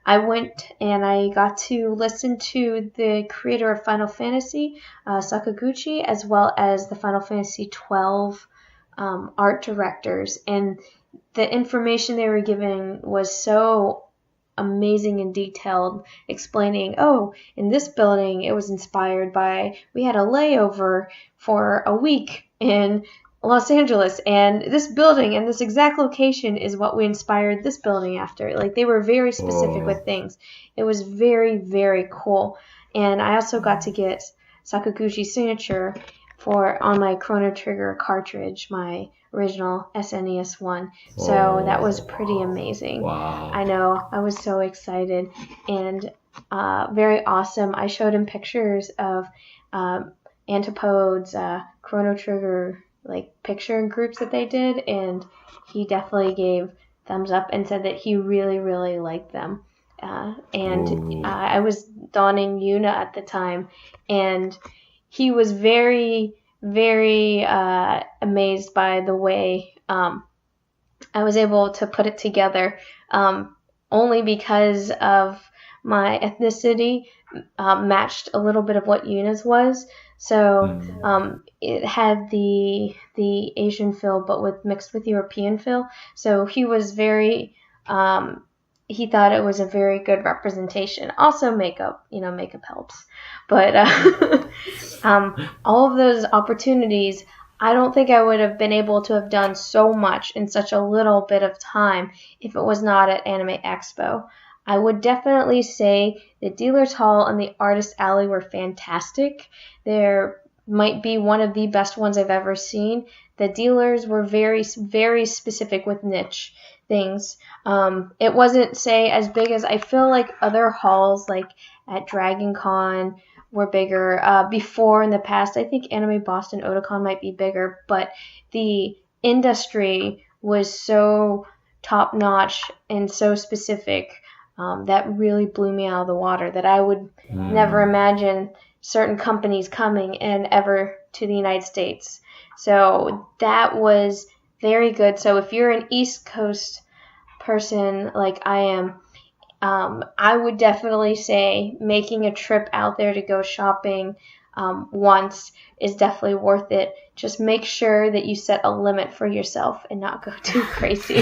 I went and I got to listen to the creator of Final Fantasy, Sakaguchi, as well as the Final Fantasy 12 art directors. And the information they were giving was so amazing and detailed, explaining, oh, in this building it was inspired by, we had a layover for a week in Los Angeles, and this building and this exact location is what we inspired this building after. Like, they were very specific with things. It was very, very cool. And I also got to get Sakaguchi's signature on my Chrono Trigger cartridge, my original SNES one. So that was pretty amazing. Wow. I know. I was so excited and very awesome. I showed him pictures of Antipode's Chrono Trigger picture groups that they did, and he definitely gave thumbs up and said that he really, really liked them. I was donning Yuna at the time, and he was very, very amazed by the way I was able to put it together, only because of my ethnicity matched a little bit of what Yuna's was. So it had the Asian feel, but mixed with European feel. So he was very, he thought it was a very good representation. Also makeup, makeup helps. But all of those opportunities, I don't think I would have been able to have done so much in such a little bit of time if it was not at Anime Expo. I would definitely say the Dealers Hall and the Artist Alley were fantastic. There might be one of the best ones I've ever seen. The dealers were very, very specific with niche things. It wasn't, say, as big as, I feel like other halls, like at Dragon Con, were bigger. Before, in the past, I think Anime Boston Otakon might be bigger, but the industry was so top-notch and so specific that really blew me out of the water, that I would never imagine certain companies coming and ever to the United States. So that was very good. So if you're an East Coast person like I am, I would definitely say making a trip out there to go shopping once is definitely worth it. Just make sure that you set a limit for yourself and not go too crazy.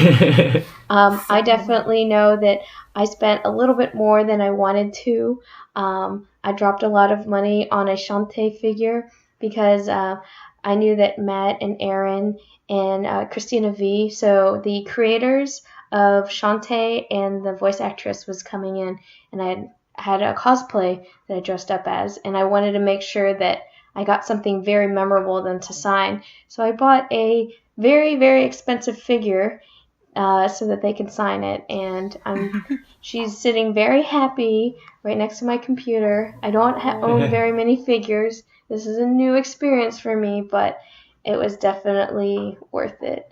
I definitely know that I spent a little bit more than I wanted to. I dropped a lot of money on a Shantae figure because I knew that Matt and Aaron and Christina V, so the creators of Shantae and the voice actress, was coming in, and I had a cosplay that I dressed up as, and I wanted to make sure that I got something very memorable then to sign. So I bought a very, very expensive figure so that they can sign it, and she's sitting very happy right next to my computer. I don't own very many figures. This is a new experience for me, but it was definitely worth it.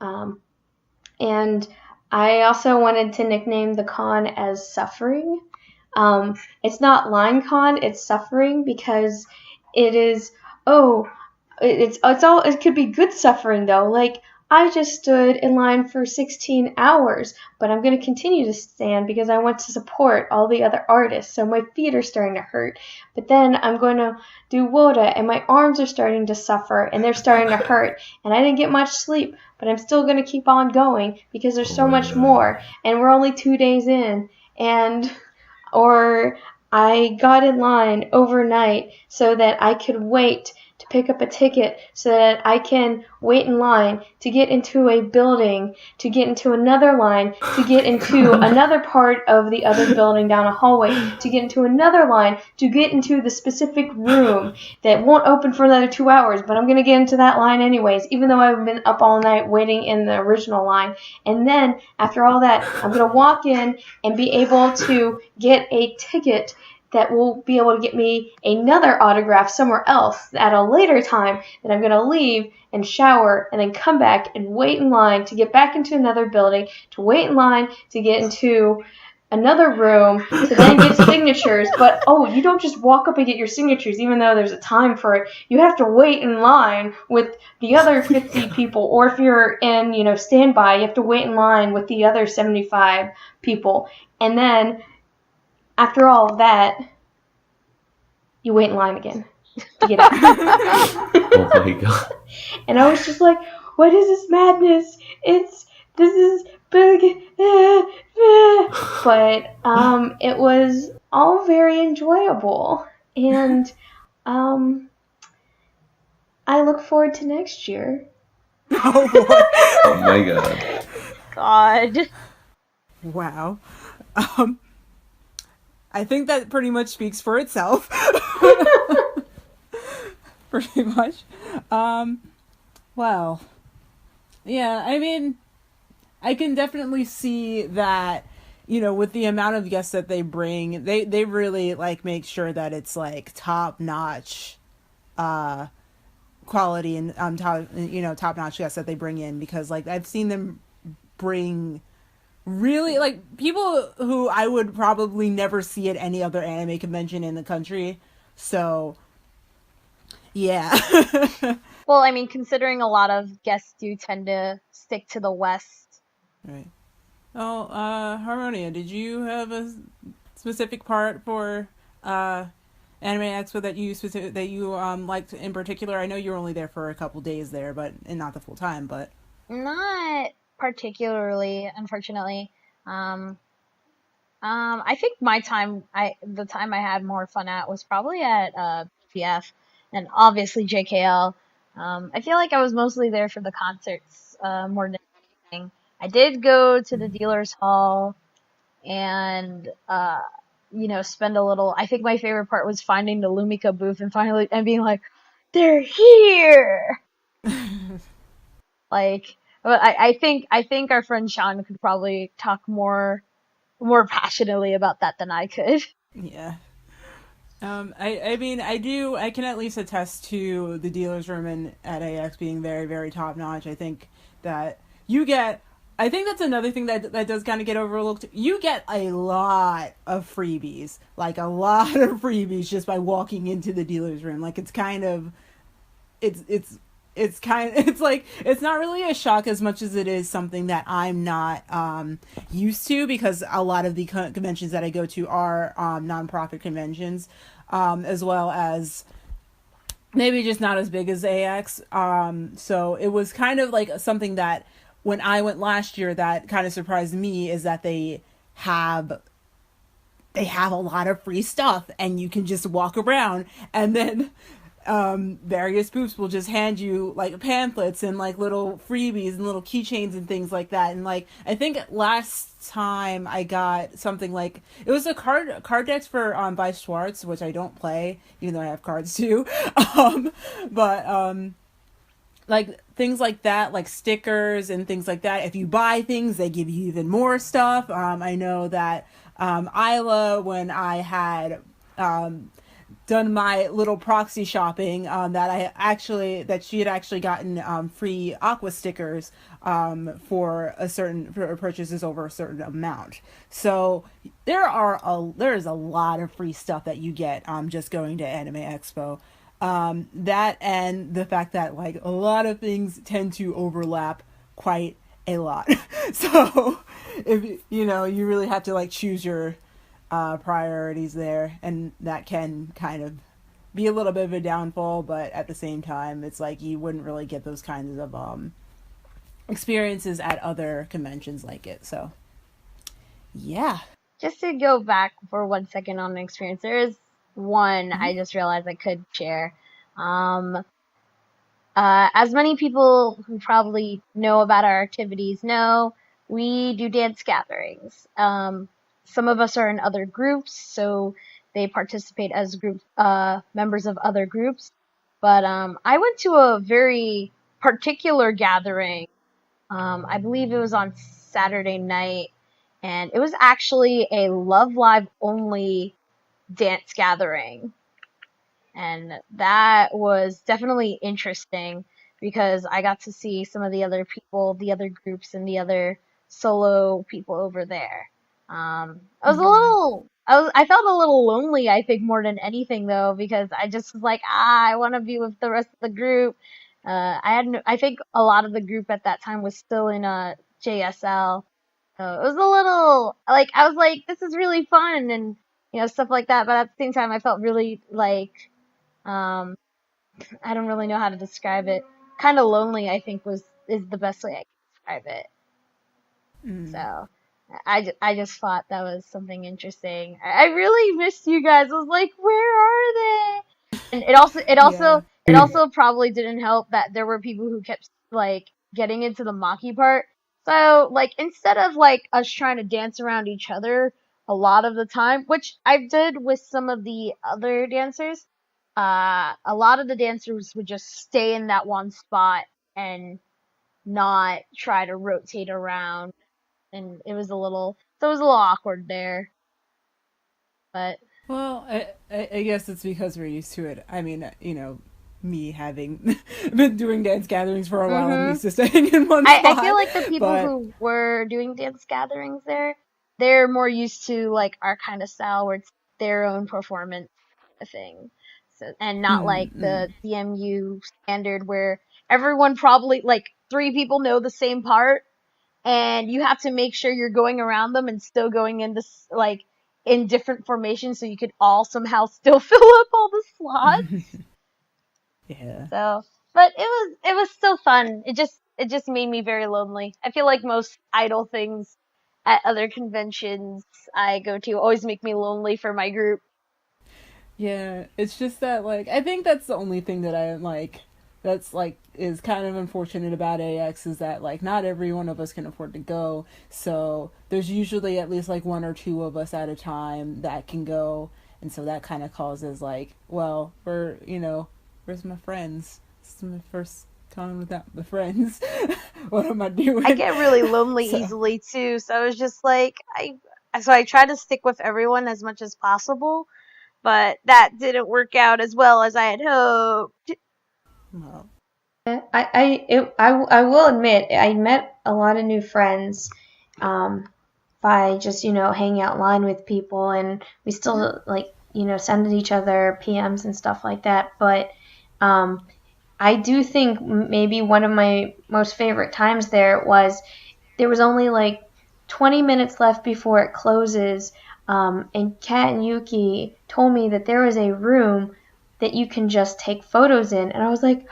And I also wanted to nickname the con as Suffering. It's not Line Con, it's Suffering, because it is, it could be good suffering though. Like, I just stood in line for 16 hours, but I'm going to continue to stand because I want to support all the other artists, so my feet are starting to hurt. But then I'm going to do WOTA, and my arms are starting to suffer, and they're starting to hurt, and I didn't get much sleep, but I'm still going to keep on going because there's so much more, and we're only 2 days in, or I got in line overnight so that I could wait to pick up a ticket so that I can wait in line to get into a building, to get into another line, to get into another part of the other building down a hallway, to get into another line, to get into the specific room that won't open for another 2 hours, but I'm going to get into that line anyways, even though I've been up all night waiting in the original line. And then, after all that, I'm going to walk in and be able to get a ticket that will be able to get me another autograph somewhere else at a later time, that I'm going to leave and shower and then come back and wait in line to get back into another building, to wait in line to get into another room to then get signatures. But you don't just walk up and get your signatures, even though there's a time for it. You have to wait in line with the other 50 people, or if you're in standby, you have to wait in line with the other 75 people. And then after all of that, you wait in line again to get out. Oh my god. And I was just like, what is this madness? This is big. But it was all very enjoyable. And I look forward to next year. Oh boy. Oh my god. God. Wow. I think that pretty much speaks for itself. Pretty much. Well, yeah, I mean, I can definitely see that, with the amount of guests that they bring, they really like make sure that it's like top notch quality and top notch guests that they bring in, because like I've seen them bring really like people who I would probably never see at any other anime convention in the country. So yeah. Well, I mean, considering a lot of guests do tend to stick to the West. Right. Oh, Harmonia, did you have a specific part for Anime Expo that you liked in particular? I know you were only there for a couple days there, and not the full time, but Not particularly, unfortunately. I think the time I had more fun at was probably at PF and obviously JKL. I feel like I was mostly there for the concerts more than anything. I did go to the dealers hall and spend a little. I think my favorite part was finding the Lumika booth and being like, they're here. Like, but I think our friend Sean could probably talk more passionately about that than I could. yeah. I mean, I can at least attest to the dealer's room at AX being very, very top notch. I think that I think that's another thing that does kind of get overlooked. You get a lot of freebies, just by walking into the dealer's room. Like it's like it's not really a shock as much as it is something that I'm not used to, because a lot of the conventions that I go to are nonprofit conventions, as well as maybe just not as big as AX. So it was kind of like something that when I went last year that kind of surprised me, is that they have a lot of free stuff and you can just walk around, and then various booths will just hand you like pamphlets and like little freebies and little keychains and things like that. And like I think last time I got something like, it was a card decks for Vice Schwartz, which I don't play even though I have cards too. But like things like that, like stickers and things like that. If you buy things, they give you even more stuff. I know that Isla, when I had done my little proxy shopping, that she had actually gotten free Aqua stickers for purchases over a certain amount. So there is a lot of free stuff that you get just going to Anime Expo. That and the fact that like a lot of things tend to overlap quite a lot. So if you really have to like choose your priorities there, and that can kind of be a little bit of a downfall, but at the same time it's like you wouldn't really get those kinds of experiences at other conventions like it. So yeah. Just to go back for 1 second on the experience, there is one I just realized I could share. As many people who probably know about our activities know, we do dance gatherings. Some of us are in other groups, so they participate as members of other groups. But I went to a very particular gathering. I believe it was on Saturday night, and it was actually a Love Live only dance gathering. And that was definitely interesting because I got to see some of the other people, the other groups, and the other solo people over there. I felt a little lonely, I think, more than anything though, because I just was like, I want to be with the rest of the group. I think a lot of the group at that time was still in JSL, so it was a little like I was like, this is really fun and stuff like that. But at the same time, I felt really like um, I don't really know how to describe it. Kind of lonely, I think, is the best way I can describe it. So I just thought that was something interesting. I really missed you guys. I was like, where are they? And Yeah. it also probably didn't help that there were people who kept like getting into the Maki part. So like instead of like us trying to dance around each other a lot of the time, which I did with some of the other dancers, a lot of the dancers would just stay in that one spot and not try to rotate around, and it was a little awkward there. But Well, I guess it's because we're used to it. I mean, me having been doing dance gatherings for a while, I'm hmm used to staying in one I feel spot. like the people But who were doing dance gatherings there, they're more used to like our kind of style where it's their own performance thing. So, and not like mm, the DMU standard where everyone probably like three people know the same part and you have to make sure you're going around them and still going in this like in different formations so you could all somehow still fill up all the slots. yeah. So, but it was still fun. It just made me very lonely. I feel like most idol things at other conventions I go to always make me lonely for my group. Yeah, it's just that like I think that's the only thing that I like that's like is kind of unfortunate about AX is that like not every one of us can afford to go. So there's usually at least like one or two of us at a time that can go, and so that kind of causes like, well, where's my friends? This is my first con without the friends. What am I I doing? get really lonely So easily too, so I was just like I try to stick with everyone as much as possible, but that didn't work out as well as I had hoped. well, I will admit I met a lot of new friends um, by just hanging out in line with people, and we still like sending each other PMs and stuff like that. But um, I do think maybe one of my most favorite times there was only like 20 minutes left before it closes, and Kat and Yuki told me that there was a room that you can just take photos in, and I was like,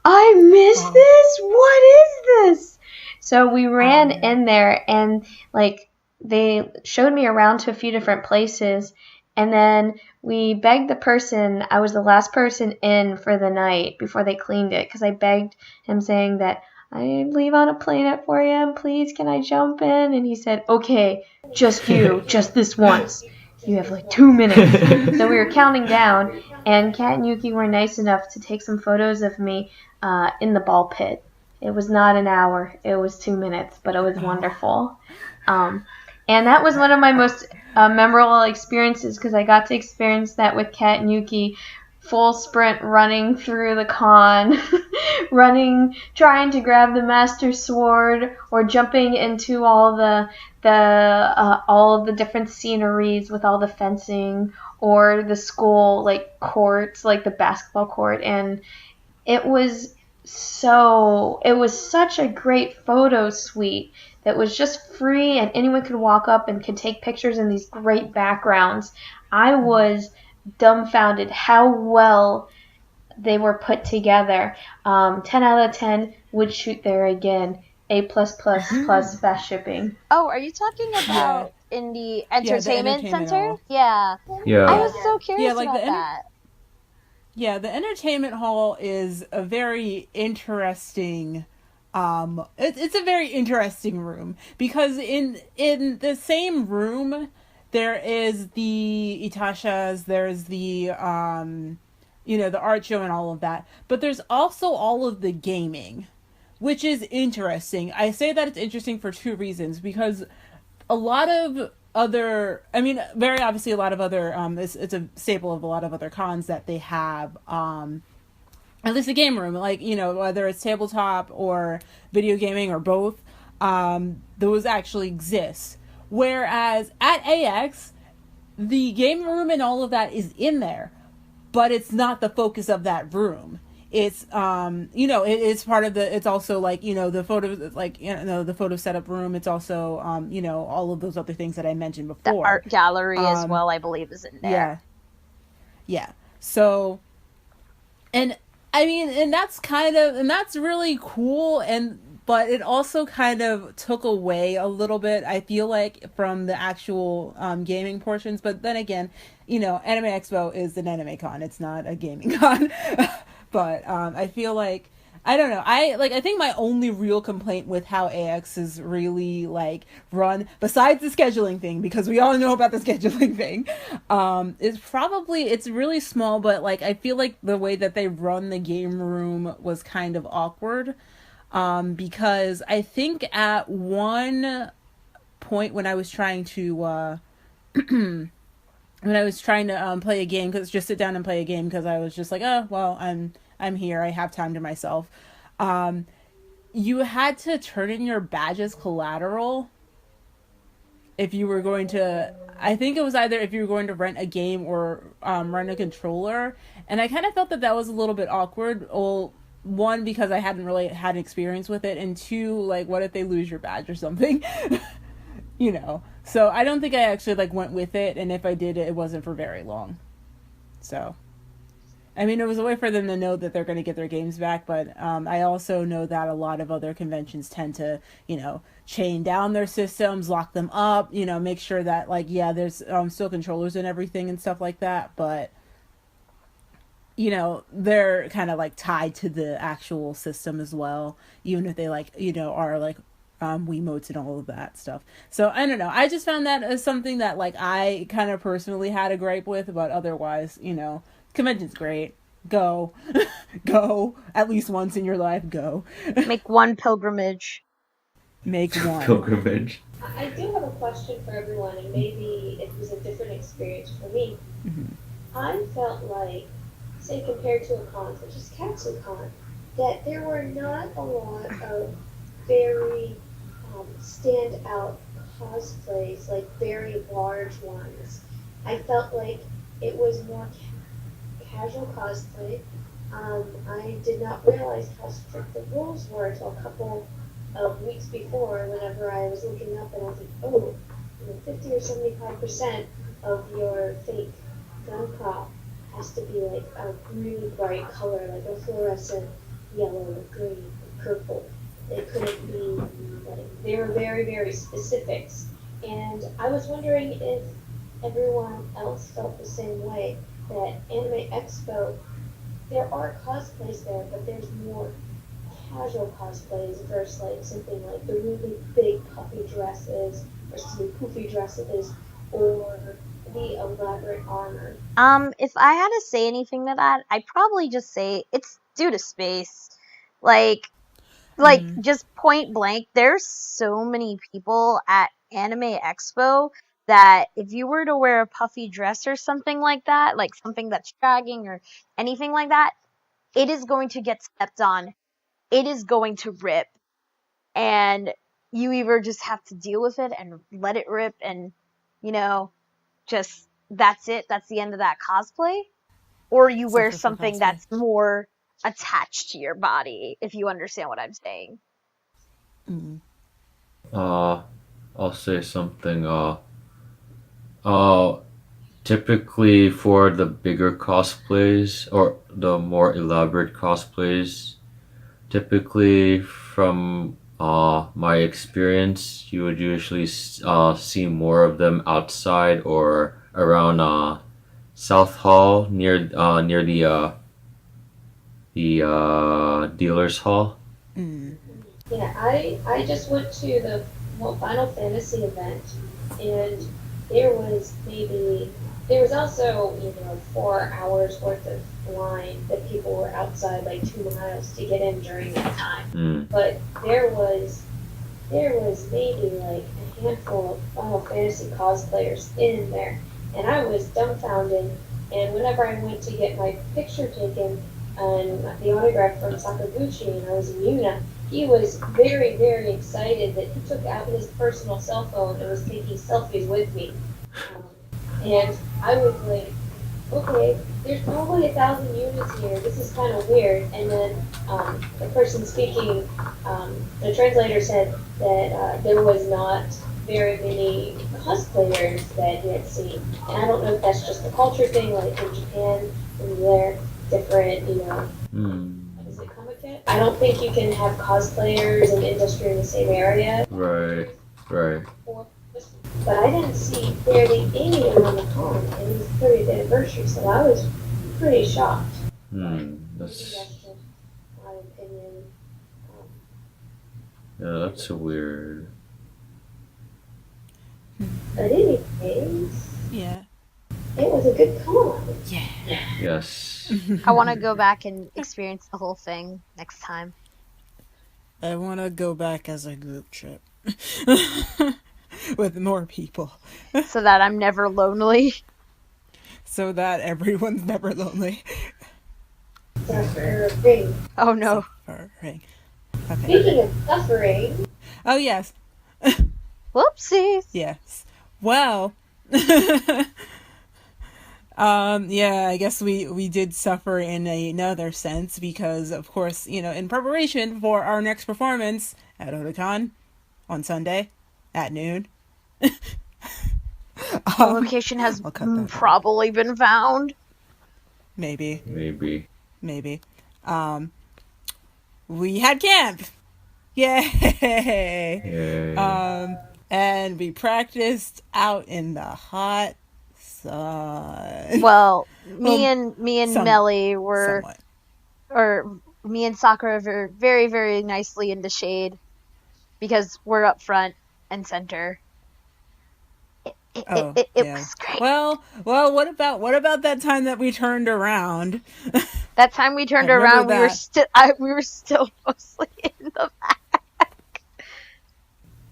I missed oh, this. What is this? So we oh ran yeah. in there and like they showed me around to a few different places, and then we begged the person. I was the last person in for the night before they cleaned it because I begged him saying that I leave on a plane at 4 a.m. Please, can I jump in? And he said, okay, just you, just this once. You have like 2 minutes. So we were counting down, and Kat and Yuki were nice enough to take some photos of me in the ball pit. It was not an hour, it was 2 minutes, but it was Oh, wonderful. Um, and that was one of my most memorable experiences because I got to experience that with Kat and Yuki, full sprint running through the con, running, trying to grab the master sword, or jumping into all of the different sceneries with all the fencing, or the school like courts, like the basketball court, and it was it was such a great photo suite that was just free and anyone could walk up and could take pictures in these great backgrounds. I was dumbfounded how well they were put together. 10 out of 10 would shoot there again. A plus plus plus fast shipping. Oh, are you talking yeah, about in the yeah. The entertainment entertainment center? hall. Yeah. I Yeah. was so Yeah, curious like about that. the entertainment hall is a very interesting it's a very interesting room because in the same room there is the Itashas, there's the the art show and all of that, but there's also all of the gaming, which is interesting. I say that it's interesting for two reasons because a lot of other, I mean, very obviously a lot of other, it's a staple of a lot of other cons that they have, at least a game room, like, you know, whether it's tabletop or video gaming or both, those actually exist. Whereas at AX, the game room and all of that is in there, but it's not the focus of that room. It's you know, it's part of the, it's also like, you know, the photo, like, you know, the photo setup room. It's also you know, all of those other things that I mentioned The before. art gallery as well, I believe, is in there. Yeah. So, and I mean, and that's kind of, and that's really cool, and but it also kind of took away a little bit, I feel like, from the actual gaming portions. But then again, you know, Anime Expo is an anime con; it's not a gaming con. But I feel like, I don't know. I think my only real complaint with how AX is really like run, besides the scheduling thing, because we all know about the scheduling thing, is probably it's really small. But like, I feel like the way that they run the game room was kind of awkward, because I think at one point when I was trying to play a game, because just sit down and play a game, because I was just like, oh well, I'm here, I have time to myself. You had to turn in your badge as collateral if you were going to. I think it was either if you were going to rent a game or rent a controller, and I kind of felt that that was a little bit awkward. Well, one, because I hadn't really had experience with it, and two, like, what if they lose your badge or something? You know. So I don't think I actually like went with it, and if I did, it wasn't for very long. So, I mean, it was a way for them to know that they're going to get their games back, but I also know that a lot of other conventions tend to, you know, chain down their systems, lock them up, you know, make sure that, like, yeah, there's still controllers and everything and stuff like that, but, you know, they're kind of like tied to the actual system as well, even if they, like, you know, are like Wiimotes and all of that stuff. So I don't know. I just found that as something that, like, I kind of personally had a gripe with, but otherwise, you know, convention's great. Go. Go. At least once in your life, go. Make one pilgrimage. Make one. Pilgrimage. I do have a question for everyone, and maybe it was a different experience for me. I felt like, say compared to a con such as KatsuCon, that there were not a lot of very standout cosplays, like very large ones. I felt like it was more casual cosplay. I did not realize how strict the rules were until a couple of weeks before, whenever I was looking up and I was like, oh, you know, 50 or 75% of your fake gun prop has to be like a really bright color, like a fluorescent yellow or green or purple. It couldn't be, like, they were very, very specifics. And I was wondering if everyone else felt the same way, that Anime Expo, there are cosplays there, but there's more casual cosplays versus like something like the really big puffy dresses or some poofy dresses or the elaborate armor. If I had to say anything to that, I'd probably just say it's due to space. Like just point blank, there's so many people at Anime Expo that if you were to wear a puffy dress or something like that, like something that's dragging or anything like that, it is going to get stepped on. It is going to rip. And you either just have to deal with it and let it rip and, you know, just, that's it. That's the end of that cosplay. Or you wear something that's more attached to your body, if you understand what I'm saying. I'll say something. Typically for the bigger cosplays or the more elaborate cosplays, typically from my experience, you would usually see more of them outside or around South Hall near the dealer's hall. Yeah, I just went to the Final Fantasy event, and there was also, you know, 4 hours worth of line that people were outside like 2 miles to get in during that time. But there was there was maybe like a handful of Final Fantasy cosplayers in there, and I was dumbfounded. And whenever I went to get my picture taken and the autograph from Sakaguchi, and I was in Yuna, he was very, very excited that he took out his personal cell phone and was taking selfies with me. Um, and I was like, okay, there's probably 1,000 units here. This is kind of weird. And then the person speaking, the translator said that there was not very many cosplayers that he had seen. And I don't know if that's just a culture thing, like in Japan, and they're different, what is it, Comic-Con? I don't think you can have cosplayers and industry in the same area. Right. Right. But I didn't see barely any of them on the con, and it was 30th anniversary, so I was pretty shocked. Maybe That's that's just my opinion. Um, yeah. That's so weird. but anyways, Yeah. it was a good con. Yes. I want to go back and experience the whole thing next time. I want to go back as a group trip with more people So that I'm never lonely. so that everyone's never lonely. Suffering. Oh no. Suffering. Okay. Speaking of suffering, Oh, yes. Whoopsies. Yes. Well, yeah, I guess we did suffer in another sense because, of course, in preparation for our next performance at Otakon on Sunday at noon. The location has I'll cut that out. probably been found. Maybe. Maybe. We had camp. Yay! Yay. And we practiced out in the hot sun. Well, me and Melly were, Somewhat. or me and Sakura were very, very nicely in the shade because we're up front and center. It Yeah. was great. Well, what about that time that we turned around? That time we turned I remember around, we were still mostly in the back.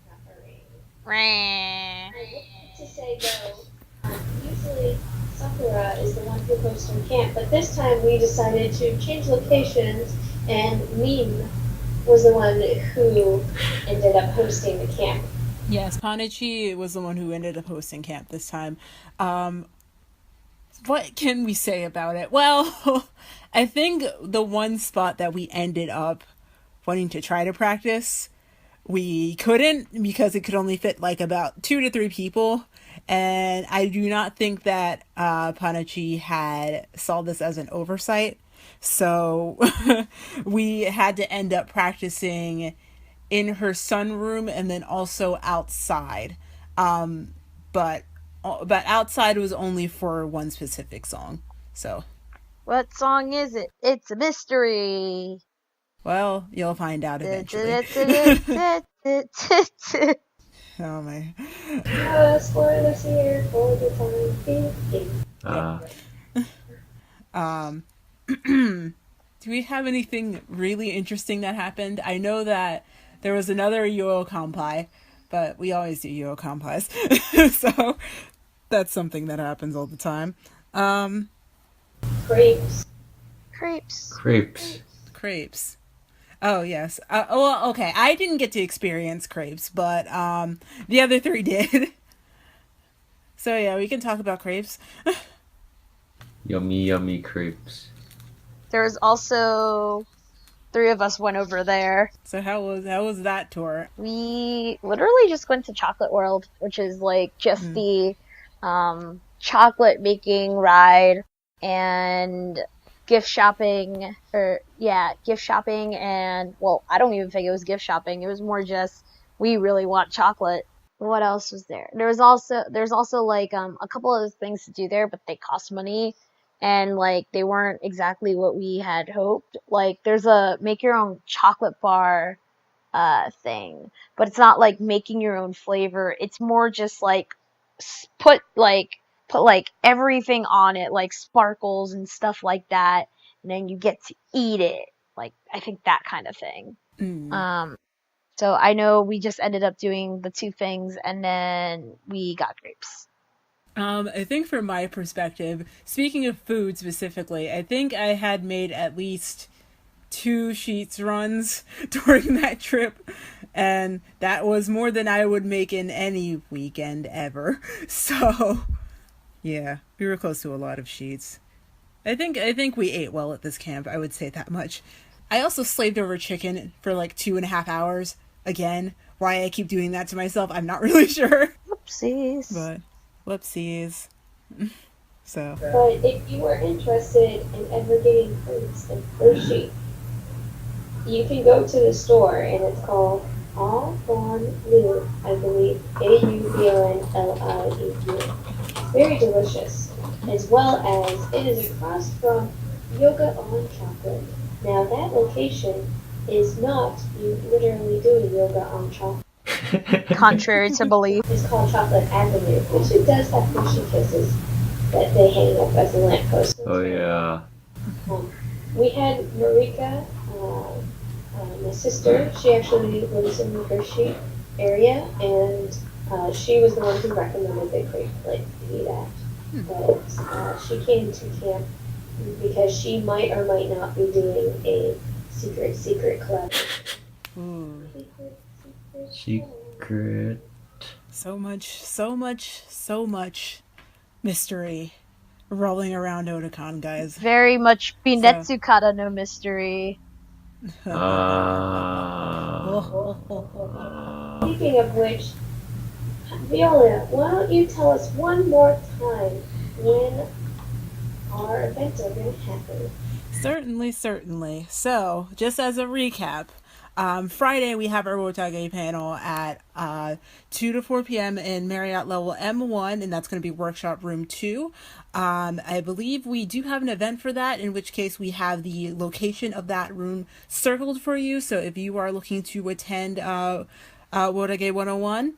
suffering. Rah. I wanted to say though, usually Sakura is the one who hosts our camp, but this time we decided to change locations, and Meme was the one who ended up hosting the camp. Yes, Panichi was the one who ended up hosting camp this time. What can we say about it? Well, I think the one spot that we ended up wanting to try to practice, we couldn't because it could only fit like about 2 to 3 people. And I do not think that Panachi had saw this as an oversight. So we had to end up practicing in her sunroom and then also outside. But outside was only for one specific song. So, What song is it? It's a mystery. well, you'll find out eventually. Oh my. Spoilers here for the time being. Do we have anything really interesting that happened? I know that there was another Yo Kampai, but we always do Yo Kampais. So that's something that happens all the time. Crepes. Crepes. Oh, yes. Well, okay. I didn't get to experience crepes, but the other 3 did. So yeah, we can talk about crepes. Yummy crepes. There was also 3 of us went over there. So how was that tour? We literally just went to Chocolate World, which is like just the chocolate making ride and gift shopping, and well, I don't even think it was gift shopping. It was more just we really want chocolate. What else was there? There's also like a couple of things to do there, but they cost money and like they weren't exactly what we had hoped. Like there's a make your own chocolate bar thing, but it's not like making your own flavor. It's more just like put everything on it, like sparkles and stuff like that, and then you get to eat it. Like I think that kind of thing. So I know we just ended up doing the 2 things, and then we got grapes. I think from my perspective, speaking of food specifically, I think I had made at least 2 Sheetz runs during that trip, and that was more than I would make in any weekend ever. So, yeah, we were close to a lot of Sheetz. I think we ate well at this camp, I would say that much. I also slaved over chicken for like 2.5 hours. Again, why I keep doing that to myself, I'm not really sure. Whoopsies. But, whoopsies. So. But if you were interested in ever getting fruits and Hershey, you can go to the store, and it's called All Bon Lieu, I believe, Aubonlieu. It's very delicious, as well as it is across from Yoga on Chocolate. Now that location is not you literally doing yoga on chocolate. Contrary to belief. It's called Chocolate Avenue, which it does have Hershey Kisses that they hang up as a lamppost. Oh yeah. We had Marika, my sister. She actually lives in the Hershey area, and she was the one who recommended the crepe plate to eat at. But she came to camp because she might or might not be doing a secret club. Ooh. Secret. So much mystery rolling around Otakon, guys. Very much Binetsukata no mystery. Speaking of which, Viola, why don't you tell us one more time when our events are going to happen? Certainly. So, just as a recap, Friday we have our Wotage panel at 2 to 4 p.m. in Marriott level M1, and that's going to be workshop room 2. I believe we do have an event for that, in which case we have the location of that room circled for you. So if you are looking to attend Wotage 101,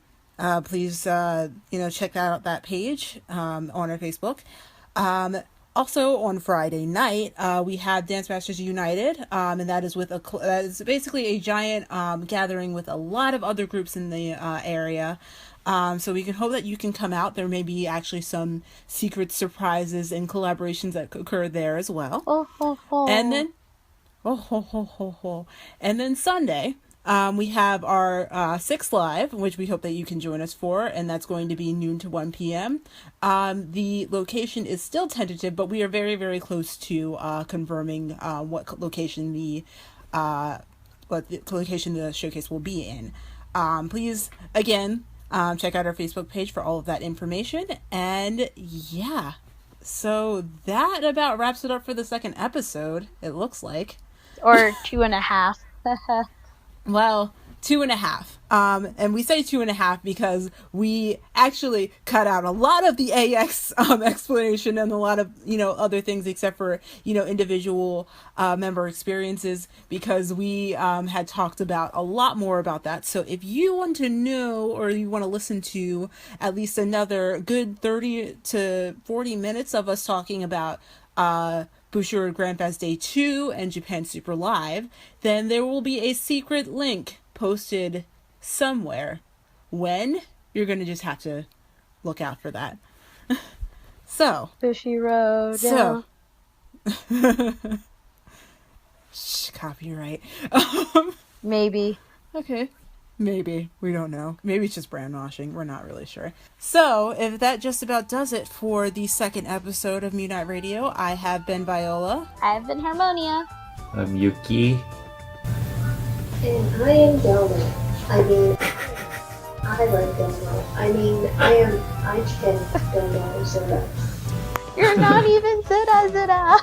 please check out that page on our Facebook. Also on Friday night, we have Dance Masters United, and that is that is basically a giant gathering with a lot of other groups in the area. So we can hope that you can come out. There may be actually some secret surprises and collaborations that occur there as well. And then, and then Sunday, we have our 6 Live, which we hope that you can join us for, and that's going to be noon to 1 p.m. The location is still tentative, but we are very, very close to confirming what location the showcase will be in. Please, again, check out our Facebook page for all of that information. And yeah, so that about wraps it up for the second episode, it looks like. Or 2.5. Well, 2.5. And we say 2.5 because we actually cut out a lot of the AX explanation and a lot of, other things except for, individual member experiences, because we had talked about a lot more about that. So if you want to know, or you want to listen to at least another good 30 to 40 minutes of us talking about Bushiroad Grand Fest Day 2 and Japan Super Live, then there will be a secret link posted somewhere. When? You're going to just have to look out for that. So. Bushiroad. So. Shh, copyright. Maybe. Okay. Maybe. We don't know. Maybe it's just brand washing. We're not really sure. So, if that just about does it for the second episode of Mute Night Radio, I have been Viola. I've been Harmonia. I'm Yuki. And I am Delma. I love Delma. I can Delma Zora. You're not even Zura.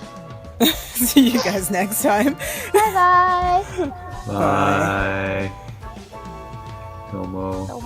See you guys next time. Bye-bye. Bye. Domo.